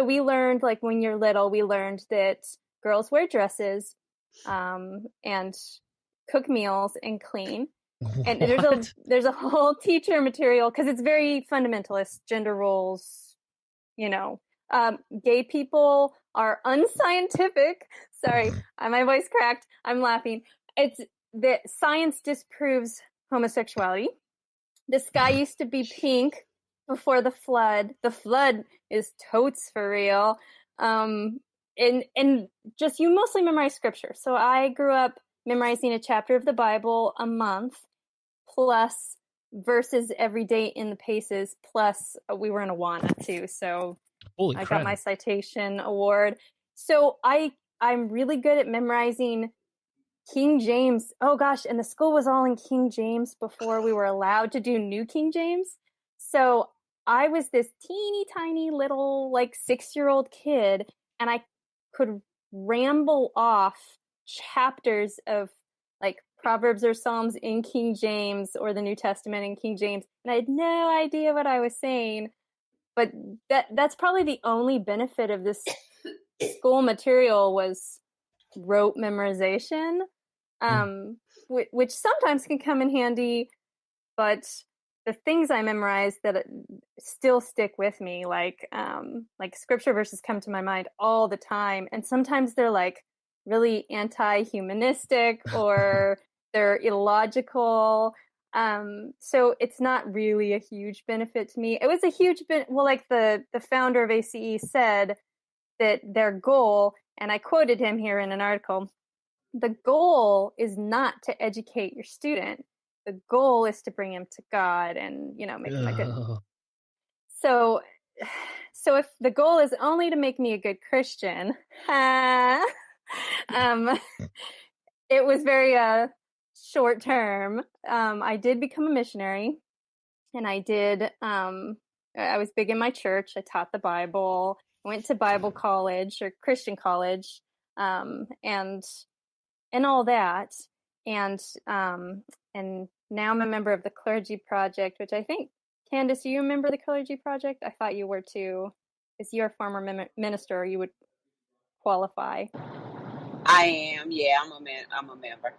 we learned, when you're little, we learned that girls wear dresses, and cook meals and clean. And there's a whole teacher material, because it's very fundamentalist, gender roles, gay people are unscientific. Sorry, my voice cracked. I'm laughing. It's that science disproves homosexuality. The sky used to be pink before the flood. The flood is totes for real. And just, you mostly memorize scripture. So I grew up memorizing a chapter of the Bible a month, plus verses every day in the paces. Plus, we were in Awana too, so Holy I crap. got my citation award. So I'm really good at memorizing King James. Oh gosh, and the school was all in King James before we were allowed to do New King James. So I was this teeny tiny little 6-year-old kid, and I could ramble off chapters of Proverbs or Psalms in King James or the New Testament in King James, and I had no idea what I was saying. But that's probably the only benefit of this school material was rote memorization, which sometimes can come in handy, but the things I memorized that still stick with me, like scripture verses come to my mind all the time, and sometimes they're really anti-humanistic or they're illogical. So it's not really a huge benefit to me. It was a huge the founder of ACE said that their goal, and I quoted him here in an article, the goal is not to educate your student. The goal is to bring him to God and, make him a good. So if the goal is only to make me a good Christian, it was very short term. I did become a missionary, and I did. I was big in my church. I taught the Bible. I went to Bible college or Christian college, and all that. And now I'm a member of the Clergy Project, which I think, Candace, do you remember the Clergy Project? I thought you were too. Because you're a former minister, you would qualify. I am. Yeah, I'm a member.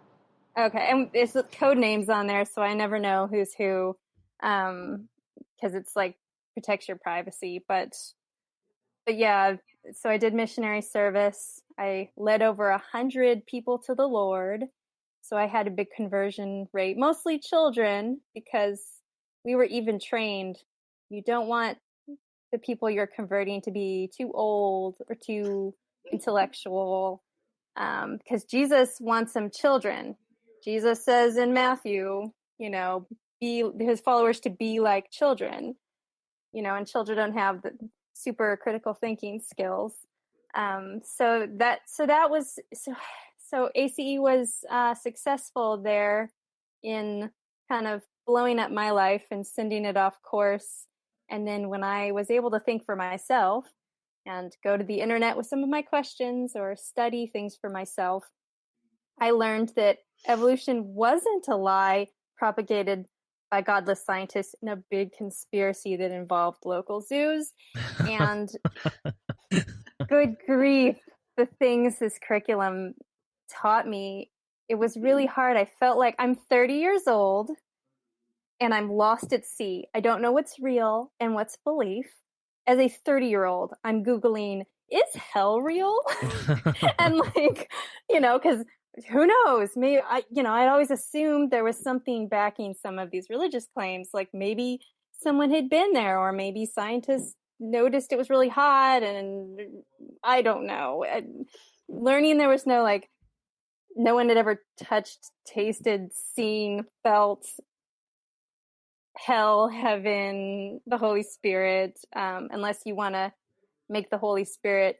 Okay, and it's code names on there, so I never know who's who, because it's protects your privacy. But yeah, so I did missionary service. I led over 100 people to the Lord. So I had a big conversion rate, mostly children, because we were even trained. You don't want the people you're converting to be too old or too intellectual, because Jesus wants some children. Jesus says in Matthew, be his followers to be like children, and children don't have the super critical thinking skills. So ACE was successful there in kind of blowing up my life and sending it off course. And then when I was able to think for myself and go to the internet with some of my questions or study things for myself, I learned that evolution wasn't a lie propagated by godless scientists in a big conspiracy that involved local zoos. And good grief, the things this curriculum taught me, it was really hard. I felt like I'm 30 years old and I'm lost at sea. I don't know what's real and what's belief. As a 30-year-old, I'm Googling, is hell real? And because who knows? Maybe I'd always assumed there was something backing some of these religious claims, like maybe someone had been there, or maybe scientists noticed it was really hot, and I don't know. Learning there was no one had ever touched, tasted, seen, felt hell, heaven, the Holy Spirit, unless you want to make the Holy Spirit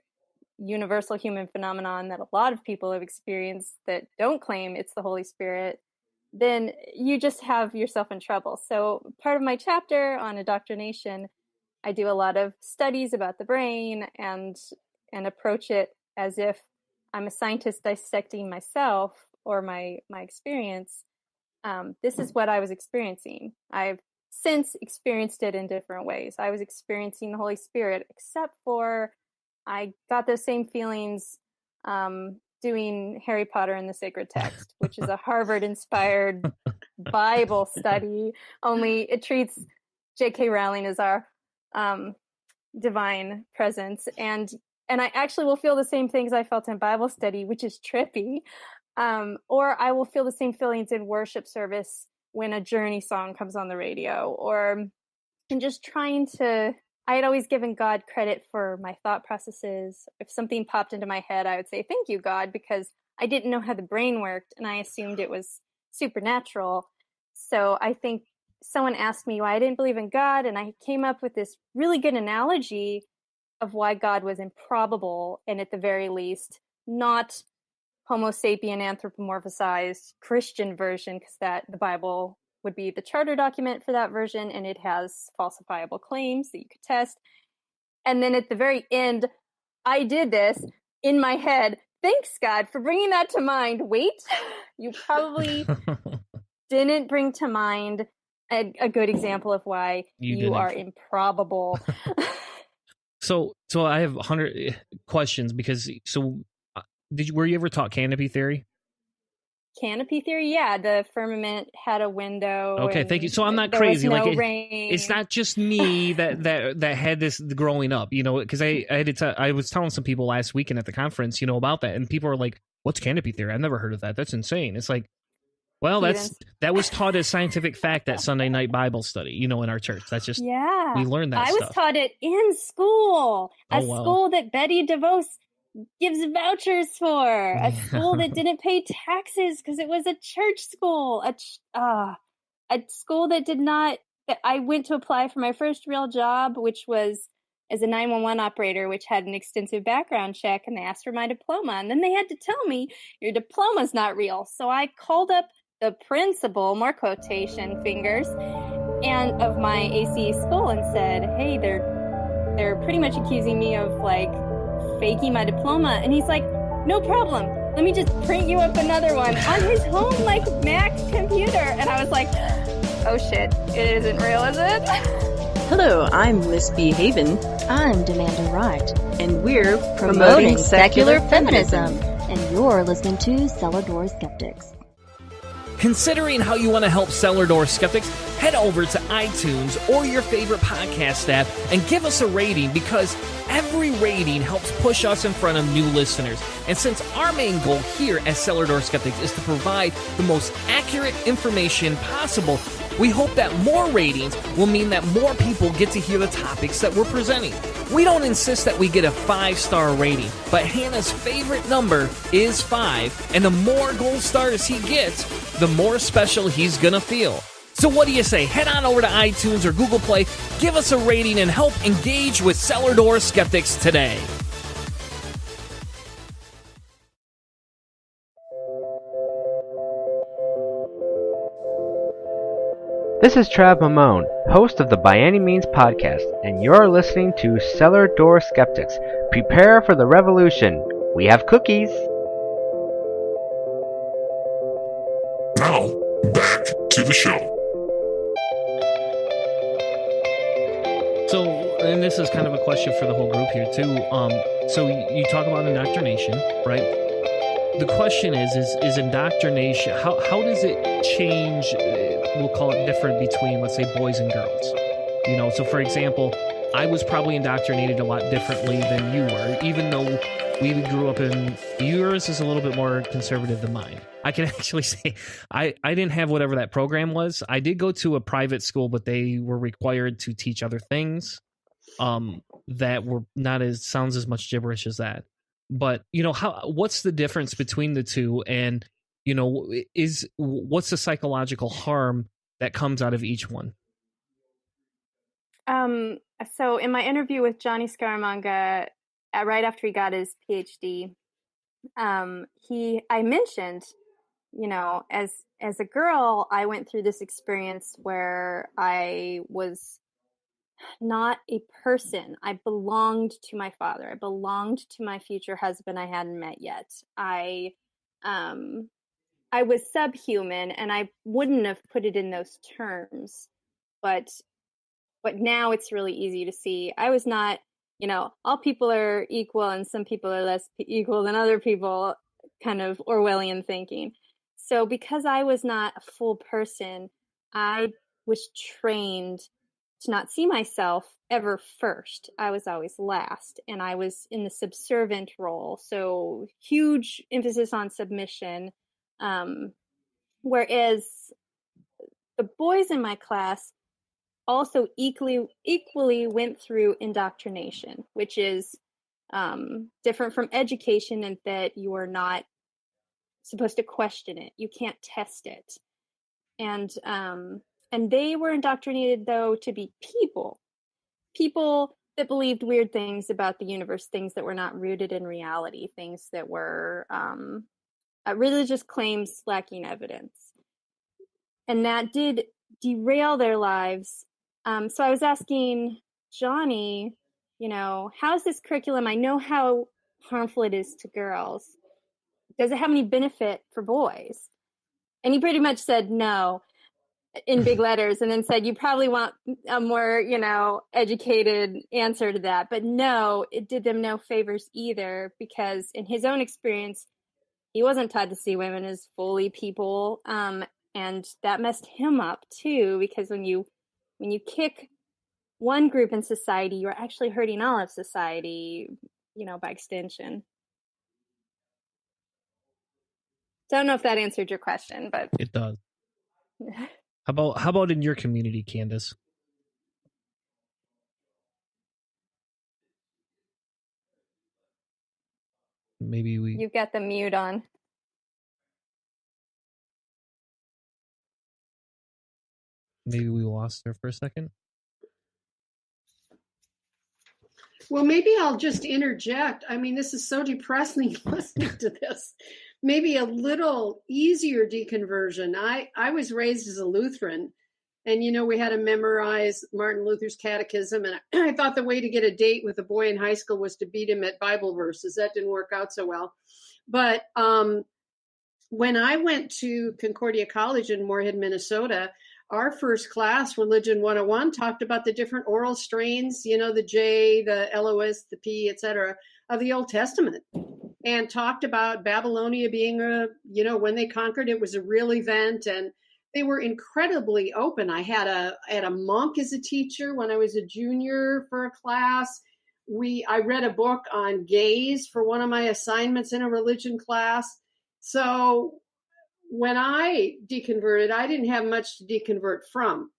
universal human phenomenon that a lot of people have experienced that don't claim it's the Holy Spirit, then you just have yourself in trouble. So part of my chapter on indoctrination, I do a lot of studies about the brain and approach it as if I'm a scientist dissecting myself or my experience. This is what I was experiencing. I've since experienced it in different ways. I was experiencing the Holy Spirit, except for I got those same feelings doing Harry Potter and the Sacred Text, which is a Harvard-inspired Bible study, only it treats J.K. Rowling as our divine presence. And I actually will feel the same things I felt in Bible study, which is trippy. Or I will feel the same feelings in worship service when a Journey song comes on the radio, or in just trying to, I had always given God credit for my thought processes. If something popped into my head, I would say, thank you, God, because I didn't know how the brain worked and I assumed it was supernatural. So I think someone asked me why I didn't believe in God, and I came up with this really good analogy of why God was improbable, and at the very least, not Homo sapien anthropomorphized Christian version, because that the Bible would be the charter document for that version, and it has falsifiable claims that you could test. And then at the very end, I did this in my head. Thanks, God, for bringing that to mind. Wait, you probably didn't bring to mind a good example of why you are improbable. So I have 100 questions because were you ever taught canopy theory? Canopy theory, yeah. The firmament had a window. Okay, thank you. So I'm not crazy. It's not just me that had this growing up, because I was telling some people last weekend at the conference, about that, and people are like, "What's canopy theory? I've never heard of that. That's insane." It's like, well, that was taught as scientific fact at Sunday night Bible study, in our church. That's just we learned that. I was taught it in school, school that Betty DeVos gives vouchers for, a school that didn't pay taxes because it was a church school, a school that did not. I went to apply for my first real job, which was as a 911 operator, which had an extensive background check, and they asked for my diploma, and then they had to tell me your diploma's not real. So I called up the principal, more quotation fingers, and of my ACE school, and said, "Hey, they're pretty much accusing me of faking my diploma." And he's like, "No problem. Let me just print you up another one," on his home Mac computer. And I was like, "Oh shit, it isn't real, is it?" Hello, I'm Miss B. Haven. I'm Demanda Wright. And we're promoting secular feminism. And you're listening to Cellar Door Skeptics. Considering how you want to help Cellar Door Skeptics, head over to iTunes or your favorite podcast app and give us a rating, because every rating helps push us in front of new listeners. And since our main goal here at Cellar Door Skeptics is to provide the most accurate information possible, we hope that more ratings will mean that more people get to hear the topics that we're presenting. We don't insist that we get a 5-star rating, but Hannah's favorite number is 5, and the more gold stars he gets, the more special he's gonna feel. So what do you say? Head on over to iTunes or Google Play, give us a rating, and help engage with Cellar Door Skeptics today. This is Trav Mamone, host of the By Any Means podcast, and you're listening to Cellar Door Skeptics. Prepare for the revolution. We have cookies. Now, back to the show. So, and this is kind of a question for the whole group here too. So you talk about indoctrination, right? The question is indoctrination, how does it change, we'll call it different between, let's say, boys and girls? So for example, I was probably indoctrinated a lot differently than you were, even though we grew up in, yours is a little bit more conservative than mine. I can actually say I didn't have whatever that program was. I did go to a private school, but they were required to teach other things that were not sounds as much gibberish as that. But, what's the difference between the two? And, what's the psychological harm that comes out of each one? So in my interview with Johnny Scaramanga, right after he got his PhD, I mentioned, as a girl, I went through this experience where I was not a person. I belonged to my father. I belonged to my future husband I hadn't met yet. I was subhuman, and I wouldn't have put it in those terms, but now it's really easy to see. I was not, all people are equal and some people are less equal than other people, kind of Orwellian thinking. So because I was not a full person, I was trained to not see myself ever first. I was always last, and I was in the subservient role. So huge emphasis on submission. Whereas the boys in my class also equally went through indoctrination, which is different from education in that you are not supposed to question it. You can't test it. And And they were indoctrinated, though, to be people that believed weird things about the universe, things that were not rooted in reality, things that were religious claims lacking evidence. And that did derail their lives. So I was asking Johnny, how's this curriculum? I know how harmful it is to girls. Does it have any benefit for boys? And he pretty much said no in big letters, and then said, you probably want a more, educated answer to that. But no, it did them no favors either, because in his own experience, he wasn't taught to see women as fully people. And that messed him up too, because when you kick one group in society, you're actually hurting all of society, by extension. Don't know if that answered your question, but it does. How about in your community, Candace? Maybe you've got the mute on. Maybe we lost her for a second. Well, maybe I'll just interject. I mean, this is so depressing listening to this. Maybe a little easier deconversion. I was raised as a Lutheran, and we had to memorize Martin Luther's catechism, and I thought the way to get a date with a boy in high school was to beat him at Bible verses. That didn't work out so well. But when I went to Concordia College in Moorhead, Minnesota, our first class, Religion 101, talked about the different oral strains, the J, the LOS, the P, etc., of the Old Testament, and talked about Babylonia being when they conquered, it was a real event, and they were incredibly open. I had a monk as a teacher when I was a junior for a class. I read a book on gays for one of my assignments in a religion class. So when I deconverted, I didn't have much to deconvert from.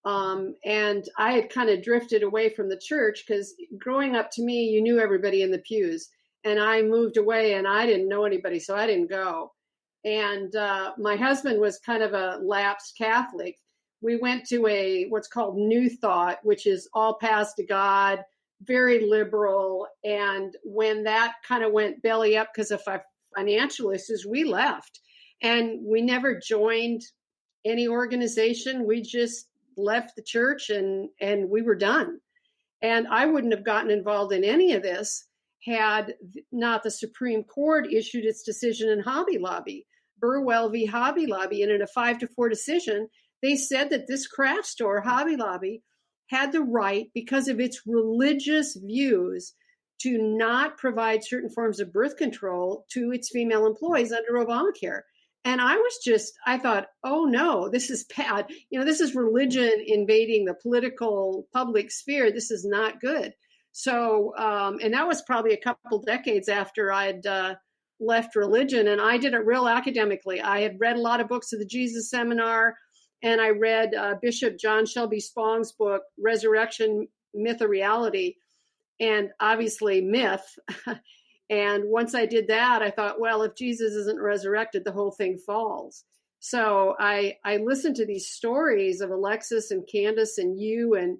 And I had kind of drifted away from the church, because growing up, to me, you knew everybody in the pews. And I moved away and I didn't know anybody, so I didn't go. And my husband was kind of a lapsed Catholic. We went to what's called New Thought, which is all paths to God, very liberal. And when that kind of went belly up because of financial issues, we left. And we never joined any organization. We just left the church and we were done. And I wouldn't have gotten involved in any of this had not the Supreme Court issued its decision in Hobby Lobby, Burwell v. Hobby Lobby. And in a 5-4 decision, they said that this craft store, Hobby Lobby, had the right, because of its religious views, to not provide certain forms of birth control to its female employees under Obamacare. And I thought, oh no, this is bad. This is religion invading the political public sphere. This is not good. So, and that was probably a couple decades after I'd left religion, and I did it real academically. I had read a lot of books of the Jesus Seminar, and I read Bishop John Shelby Spong's book, Resurrection, Myth or Reality, and obviously myth. And once I did that, I thought, well, if Jesus isn't resurrected, the whole thing falls. So I listened to these stories of Alexis and Candace and you, and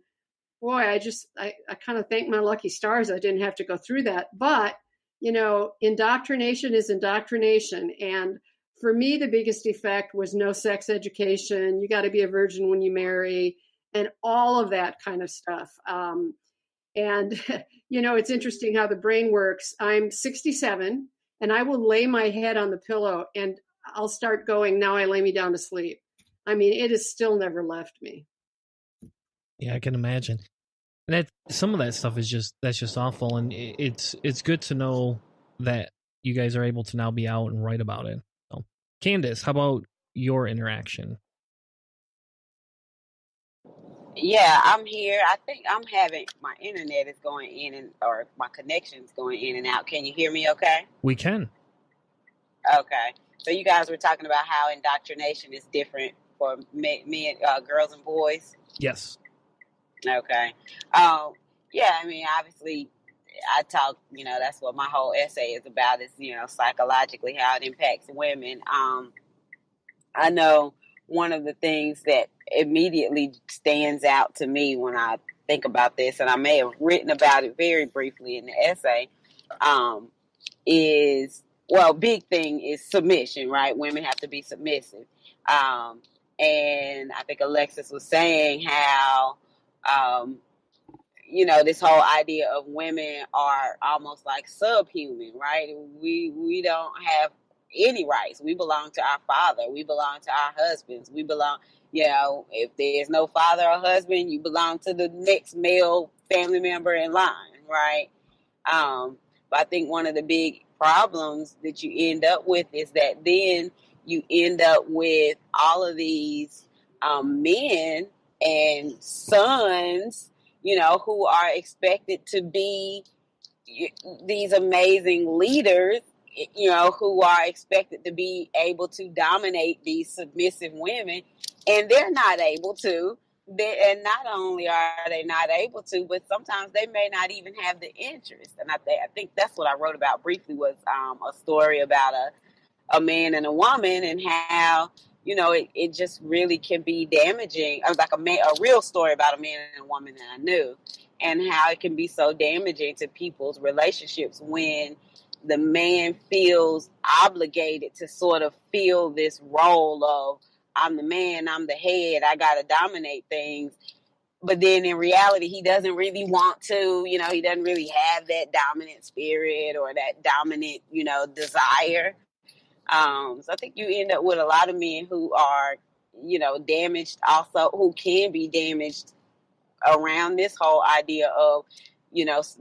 boy, I kind of thank my lucky stars I didn't have to go through that. But, indoctrination is indoctrination. And for me, the biggest effect was no sex education. You got to be a virgin when you marry, and all of that kind of stuff. And, it's interesting how the brain works. I'm 67 and I will lay my head on the pillow and I'll start going, now I lay me down to sleep. I mean, it has still never left me. Yeah, I can imagine. And some of that stuff that's just awful. And it's good to know that you guys are able to now be out and write about it. So, Candace, how about your interaction? Yeah, I'm here. I think my internet is going in or my connection's going in and out. Can you hear me okay? We can. Okay. So you guys were talking about how indoctrination is different for men, girls and boys? Yes. Okay. Yeah, I mean, obviously, I talk, that's what my whole essay is about is, psychologically how it impacts women. I know one of the things that immediately stands out to me when I think about this, and I may have written about it very briefly in the essay, big thing is submission, right? Women have to be submissive. And I think Alexis was saying how, this whole idea of women are almost like subhuman, right? We don't have any rights. We belong to our father. We belong to our husbands. We belong, if there's no father or husband, you belong to the next male family member in line, right? But I think one of the big problems that you end up with is that then you end up with all of these men and sons, who are expected to be these amazing leaders, who are expected to be able to dominate these submissive women, and they're not able to. And not only are they not able to, but sometimes they may not even have the interest. And I think that's what I wrote about briefly was a story about a man and a woman, and how it just really can be damaging. It was like a real story about a man and a woman that I knew, and how it can be so damaging to people's relationships when the man feels obligated to sort of fill this role of, I'm the man, I'm the head, I got to dominate things. But then in reality, he doesn't really want to, he doesn't really have that dominant spirit or that dominant, desire. So I think you end up with a lot of men who are, damaged also, who can be damaged around this whole idea of,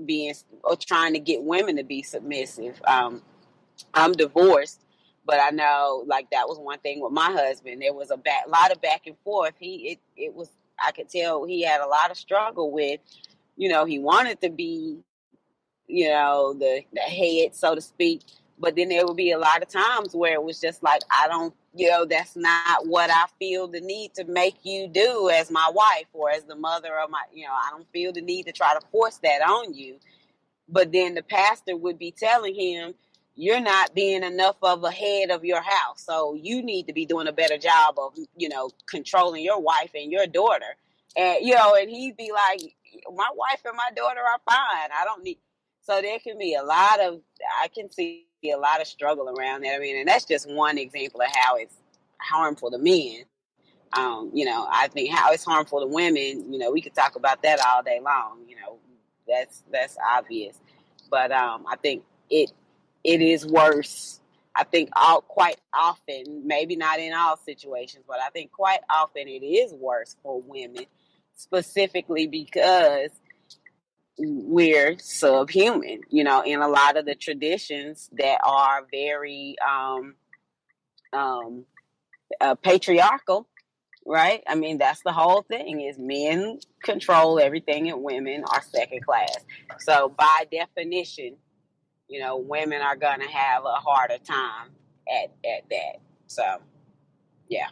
being or trying to get women to be submissive. I'm divorced, but I know like that was one thing with my husband. There was a lot of back and forth. I could tell he had a lot of struggle with, he wanted to be, the head, so to speak. But then there would be a lot of times where it was just like, I don't, that's not what I feel the need to make you do as my wife or as the mother of my, I don't feel the need to try to force that on you. But then the pastor would be telling him, you're not being enough of a head of your house. So you need to be doing a better job of, controlling your wife and your daughter. And, and he'd be like, my wife and my daughter are fine. I don't need. So there can be I can see a lot of struggle around that. I mean, and that's just one example of how it's harmful to men. I think how it's harmful to women, we could talk about that all day long. That's obvious. But I think it is worse. I think quite often, maybe not in all situations, but I think quite often it is worse for women, specifically because we're subhuman, in a lot of the traditions that are very patriarchal, right? I mean, that's the whole thing is men control everything and women are second class. So by definition, women are going to have a harder time at that. So, yeah.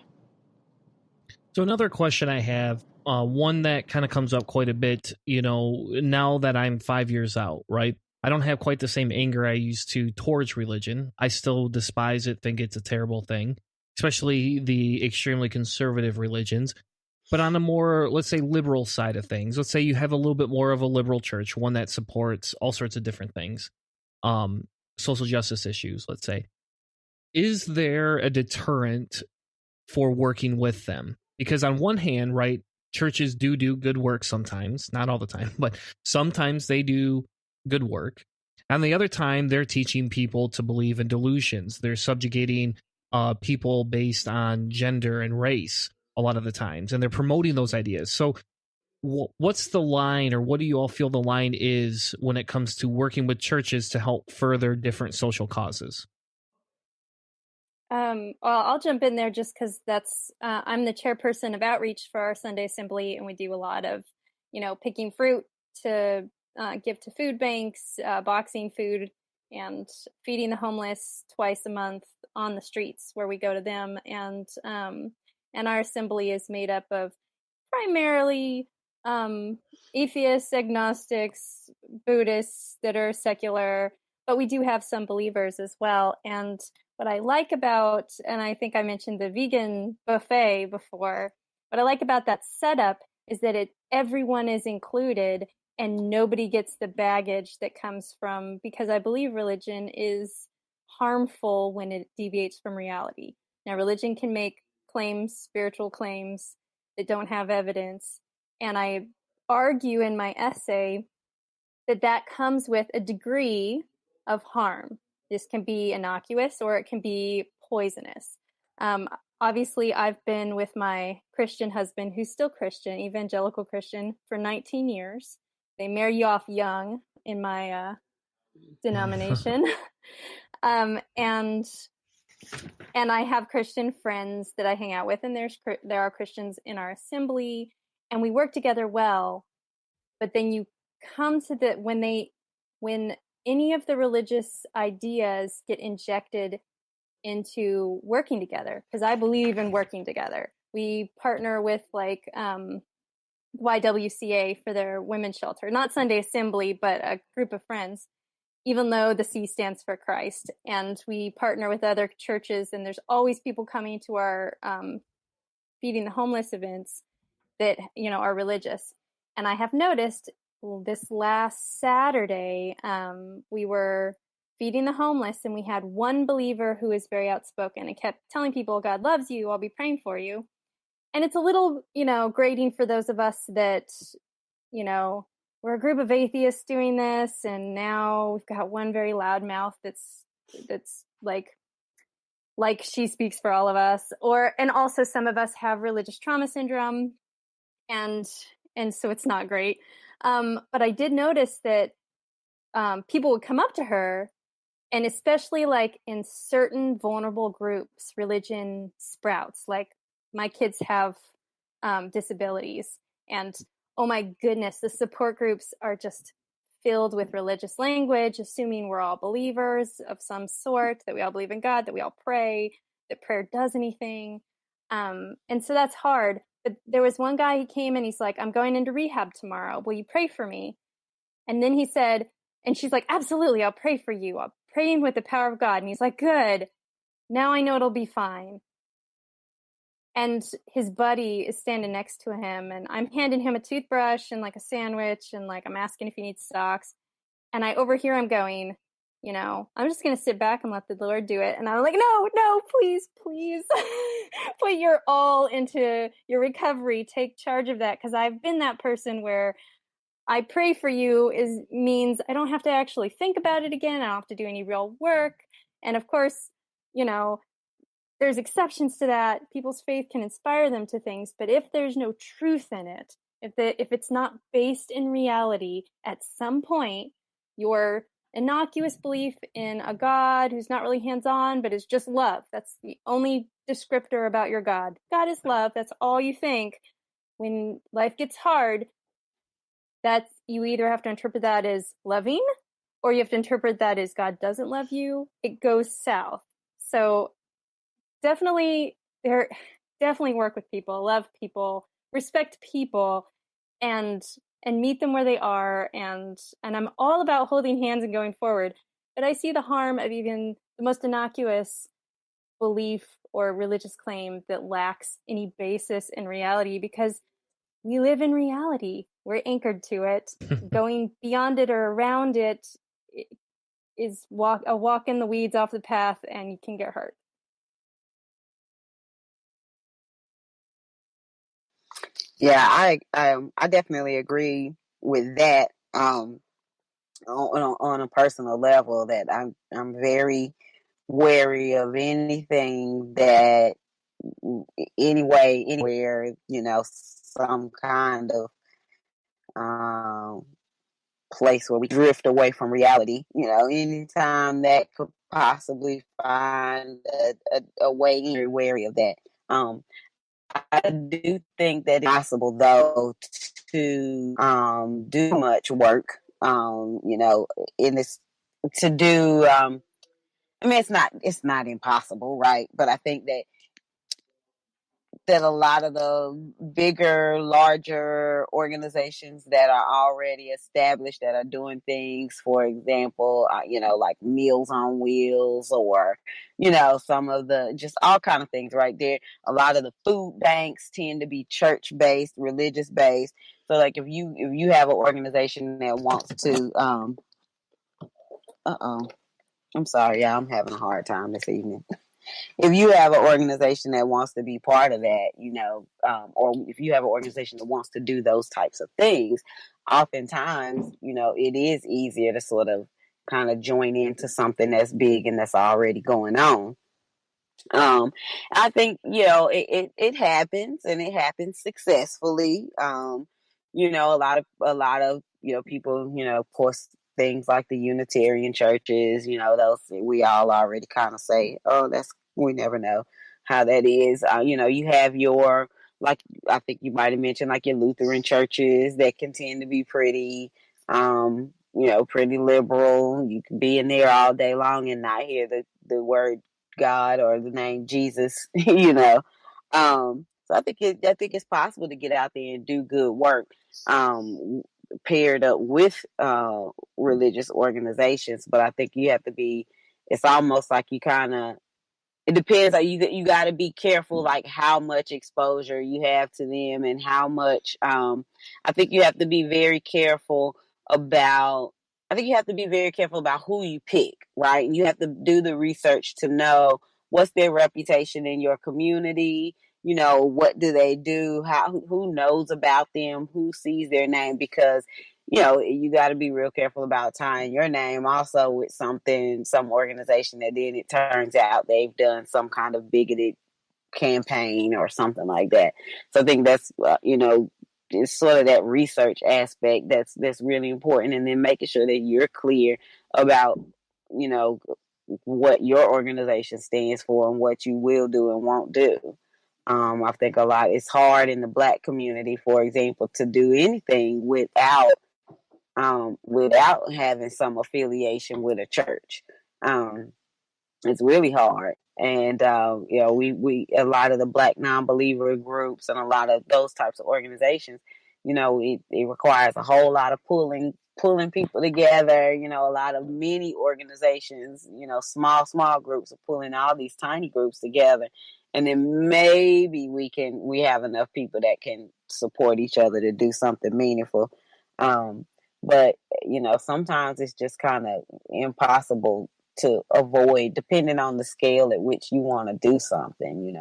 So another question I have, one that kind of comes up quite a bit, now that I'm 5 years out, right? I don't have quite the same anger I used to towards religion. I still despise it, think it's a terrible thing, especially the extremely conservative religions. But on a more, let's say, liberal side of things, let's say you have a little bit more of a liberal church, one that supports all sorts of different things, social justice issues, let's say. Is there a deterrent for working with them? Because on one hand, right, churches do good work sometimes, not all the time, but sometimes they do good work. On the other time, they're teaching people to believe in delusions. They're subjugating people based on gender and race a lot of the times, and they're promoting those ideas. So what's the line, or what do you all feel the line is when it comes to working with churches to help further different social causes? Well, I'll jump in there just because I'm the chairperson of outreach for our Sunday Assembly, and we do a lot of, picking fruit to give to food banks, boxing food, and feeding the homeless twice a month on the streets where we go to them. And our assembly is made up of primarily atheists, agnostics, Buddhists that are secular, but we do have some believers as well. And what I like about, and I think I mentioned the vegan buffet before, what I like about that setup is that everyone is included and nobody gets the baggage that comes from, because I believe religion is harmful when it deviates from reality. Now, religion can make claims, spiritual claims, that don't have evidence. And I argue in my essay that comes with a degree of harm. This can be innocuous or it can be poisonous. Obviously, I've been with my Christian husband, who's still Christian, evangelical Christian, for 19 years. They marry you off young in my denomination. And I have Christian friends that I hang out with, and there are Christians in our assembly, and we work together well. But then you come to when any of the religious ideas get injected into working together, because I believe in working together. We partner with YWCA for their women's shelter, not Sunday Assembly, but a group of friends, even though the C stands for Christ. And we partner with other churches, and there's always people coming to our feeding the homeless events that, are religious. And I have noticed this last Saturday, we were feeding the homeless, and we had one believer who is very outspoken and kept telling people, God loves you, I'll be praying for you. And it's a little, grating for those of us that, we're a group of atheists doing this, and now we've got one very loud mouth that's like she speaks for all of us, and also some of us have religious trauma syndrome, and so it's not great. But I did notice that people would come up to her, and especially in certain vulnerable groups, religion sprouts. Like, my kids have disabilities, and oh my goodness, the support groups are just filled with religious language, assuming we're all believers of some sort, that we all believe in God, that we all pray, that prayer does anything. And so that's hard. But there was one guy, he came and he's like, I'm going into rehab tomorrow. Will you pray for me? And then he said, and she's like, absolutely, I'll pray for you. I'll pray with the power of God. And he's like, good. Now I know it'll be fine. And his buddy is standing next to him, and I'm handing him a toothbrush and a sandwich, and I'm asking if he needs socks. And I overhear him going, I'm just going to sit back and let the Lord do it. And I'm like, no, please, put your all into your recovery. Take charge of that. Because I've been that person where I pray for you means I don't have to actually think about it again. I don't have to do any real work. And of course, there's exceptions to that. People's faith can inspire them to things. But if there's no truth in it, if it's not based in reality, at some point, your innocuous belief in a God who's not really hands-on, but is just love. That's the only descriptor about your God. God is love. That's all you think. When life gets hard, you either have to interpret that as loving, or you have to interpret that as God doesn't love you. It goes south. So definitely work with people, love people, respect people, and meet them where they are. And I'm all about holding hands and going forward. But I see the harm of even the most innocuous belief or religious claim that lacks any basis in reality, because we live in reality. We're anchored to it. Going beyond it or around it is a walk in the weeds off the path, and you can get hurt. Yeah, I definitely agree with that. On a personal level, that I'm very wary of anything that anywhere, some kind of place where we drift away from reality. Anytime that could possibly find a way, very wary of that. I do think that it's possible, though, to do much work, in this, to do, it's not impossible, right? But I think that that a lot of the bigger, larger organizations that are already established that are doing things, for example, like Meals on Wheels, or, some of the, just all kind of things right there. A lot of the food banks tend to be church-based, religious-based. So like if you have an organization that wants to, I'm sorry, y'all, I'm having a hard time this evening. If you have an organization that wants to be part of that, or if you have an organization that wants to do those types of things, oftentimes, it is easier to sort of kind of join into something that's big and that's already going on. I think, it happens, and it happens successfully. A lot of, people, of course, things like the Unitarian churches, those we all already kind of say, oh, we never know how that is. You have your, like, I think you might have mentioned, like, your Lutheran churches that can tend to be pretty, pretty liberal. You can be in there all day long and not hear the word God or the name Jesus, So I think it's possible to get out there and do good work, paired up with religious organizations. But I think you have to be. It's almost like you kind of. It depends. Like you got to be careful, like how much exposure you have to them, and how much. I think you have to be very careful about. I think you have to be very careful about who you pick, right? And you have to do the research to know what's their reputation in your community. What do they do? Who knows about them? Who sees their name? Because, you got to be real careful about tying your name also with some organization that then it turns out they've done some kind of bigoted campaign or something like that. So I think that's, it's sort of that research aspect that's really important, and then making sure that you're clear about, what your organization stands for and what you will do and won't do. I think it's hard in the Black community, for example, to do anything without having some affiliation with a church. It's really hard. And, we a lot of the Black non-believer groups and a lot of those types of organizations, it requires a whole lot of pulling people together, a lot of mini organizations, small groups of pulling all these tiny groups together. And then maybe we have enough people that can support each other to do something meaningful. But, sometimes it's just kind of impossible to avoid, depending on the scale at which you want to do something,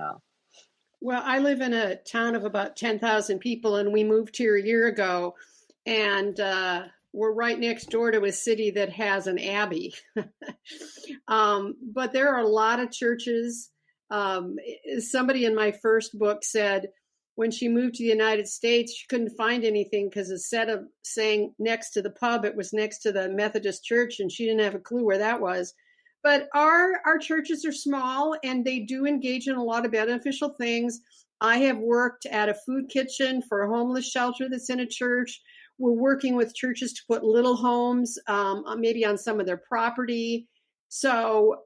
Well, I live in a town of about 10,000 people, and we moved here a year ago, and we're right next door to a city that has an abbey. But there are a lot of churches. Somebody in my first book said when she moved to the United States, she couldn't find anything because instead of saying next to the pub, it was next to the Methodist church, and she didn't have a clue where that was. But our churches are small, and they do engage in a lot of beneficial things. I have worked at a food kitchen for a homeless shelter that's in a church. We're working with churches to put little homes, maybe on some of their property. So,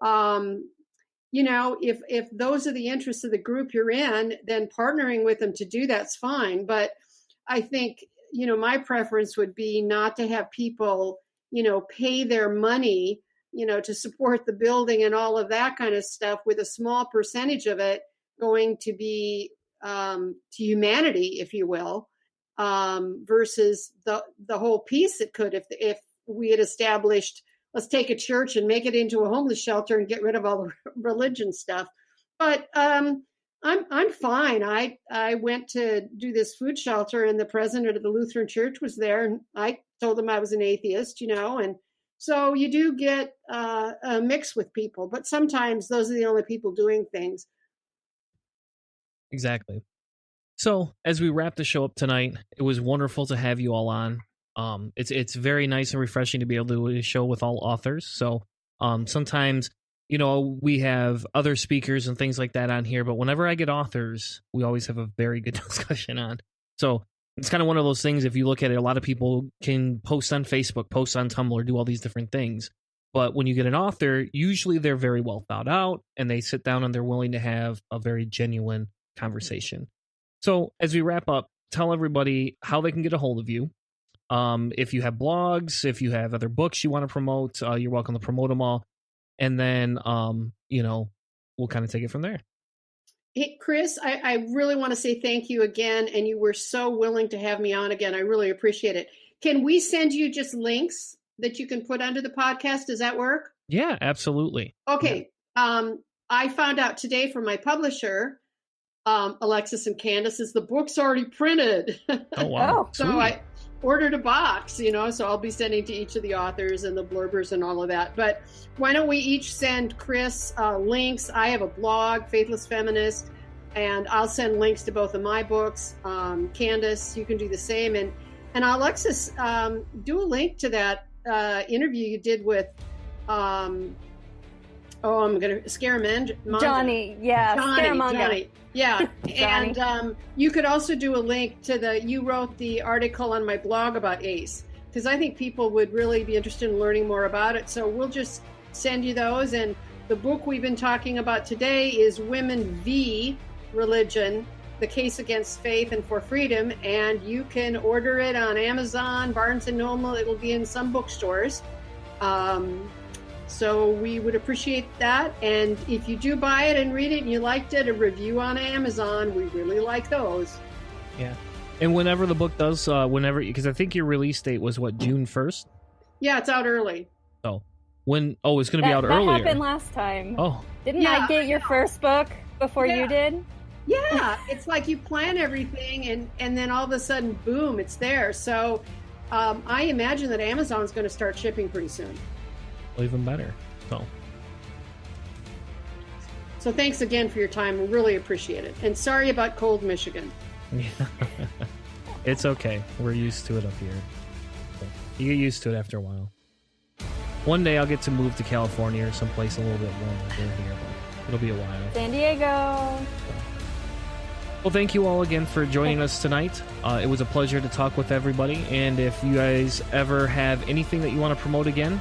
if those are the interests of the group you're in, then partnering with them to do that's fine. But I think, my preference would be not to have people, pay their money, to support the building and all of that kind of stuff, with a small percentage of it going to be to humanity, if you will, versus the whole piece it could if we had established, let's take a church and make it into a homeless shelter and get rid of all the religion stuff. But I'm fine. I went to do this food shelter, and the president of the Lutheran Church was there, and I told him I was an atheist, and so you do get a mix with people, but sometimes those are the only people doing things. Exactly. So as we wrap the show up tonight, it was wonderful to have you all on. It's very nice and refreshing to be able to do a show with all authors. So sometimes, we have other speakers and things like that on here, but whenever I get authors, we always have a very good discussion on. So it's kind of one of those things. If you look at it, a lot of people can post on Facebook, post on Tumblr, do all these different things. But when you get an author, usually they're very well thought out, and they sit down and they're willing to have a very genuine conversation. So as we wrap up, tell everybody how they can get a hold of you. If you have blogs, if you have other books you want to promote, you're welcome to promote them all. And then, we'll kind of take it from there. Hey, Chris, I really want to say thank you again. And you were so willing to have me on again. I really appreciate it. Can we send you just links that you can put under the podcast? Does that work? Yeah, absolutely. Okay. Yeah. I found out today from my publisher, Alexis and Candace, is the book's already printed. Oh, wow. So I ordered a box, so I'll be sending to each of the authors and the blurbers and all of that. But why don't we each send Chris links? I have a blog, Faithless Feminist, and I'll send links to both of my books. Candace, you can do the same. And Alexis, do a link to that interview you did with, I'm going to Scaramanga. Johnny. Yeah. And you could also do a link to you wrote the article on my blog about ACE, because I think people would really be interested in learning more about it. So we'll just send you those. And the book we've been talking about today is Women v. Religion, The Case Against Faith and for Freedom. And you can order it on Amazon, Barnes & Noble. It'll be in some bookstores. So we would appreciate that. And if you do buy it and read it and you liked it, a review on Amazon, we really like those. Yeah. And whenever the book does, because I think your release date was June 1st? Yeah, it's out early. Oh, it's going to be out earlier. That happened last time. Oh. Didn't I get your first book before you did? Yeah, it's like you plan everything and then all of a sudden, boom, it's there. So I imagine that Amazon's going to start shipping pretty soon. Well, even better. So thanks again for your time. We really appreciate it. And sorry about cold Michigan. Yeah. It's okay. We're used to it up here. You get used to it after a while. One day I'll get to move to California or someplace a little bit warmer than here, but it'll be a while. San Diego. Well, thank you all again for joining us tonight. It was a pleasure to talk with everybody. And if you guys ever have anything that you want to promote again,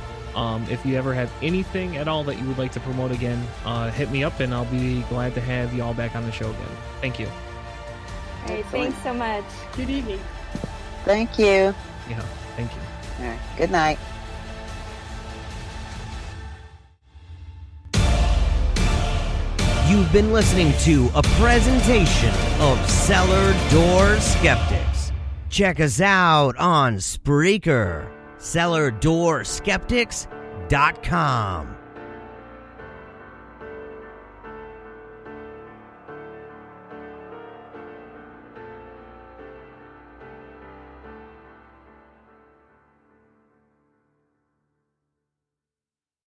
if you ever have anything at all that you would like to promote again, hit me up and I'll be glad to have you all back on the show again. Thank you. All right, thanks so much. Good evening. Thank you. Yeah, thank you. All right, good night. You've been listening to a presentation of Cellar Door Skeptics. Check us out on Spreaker. CellarDoorSkeptics.com.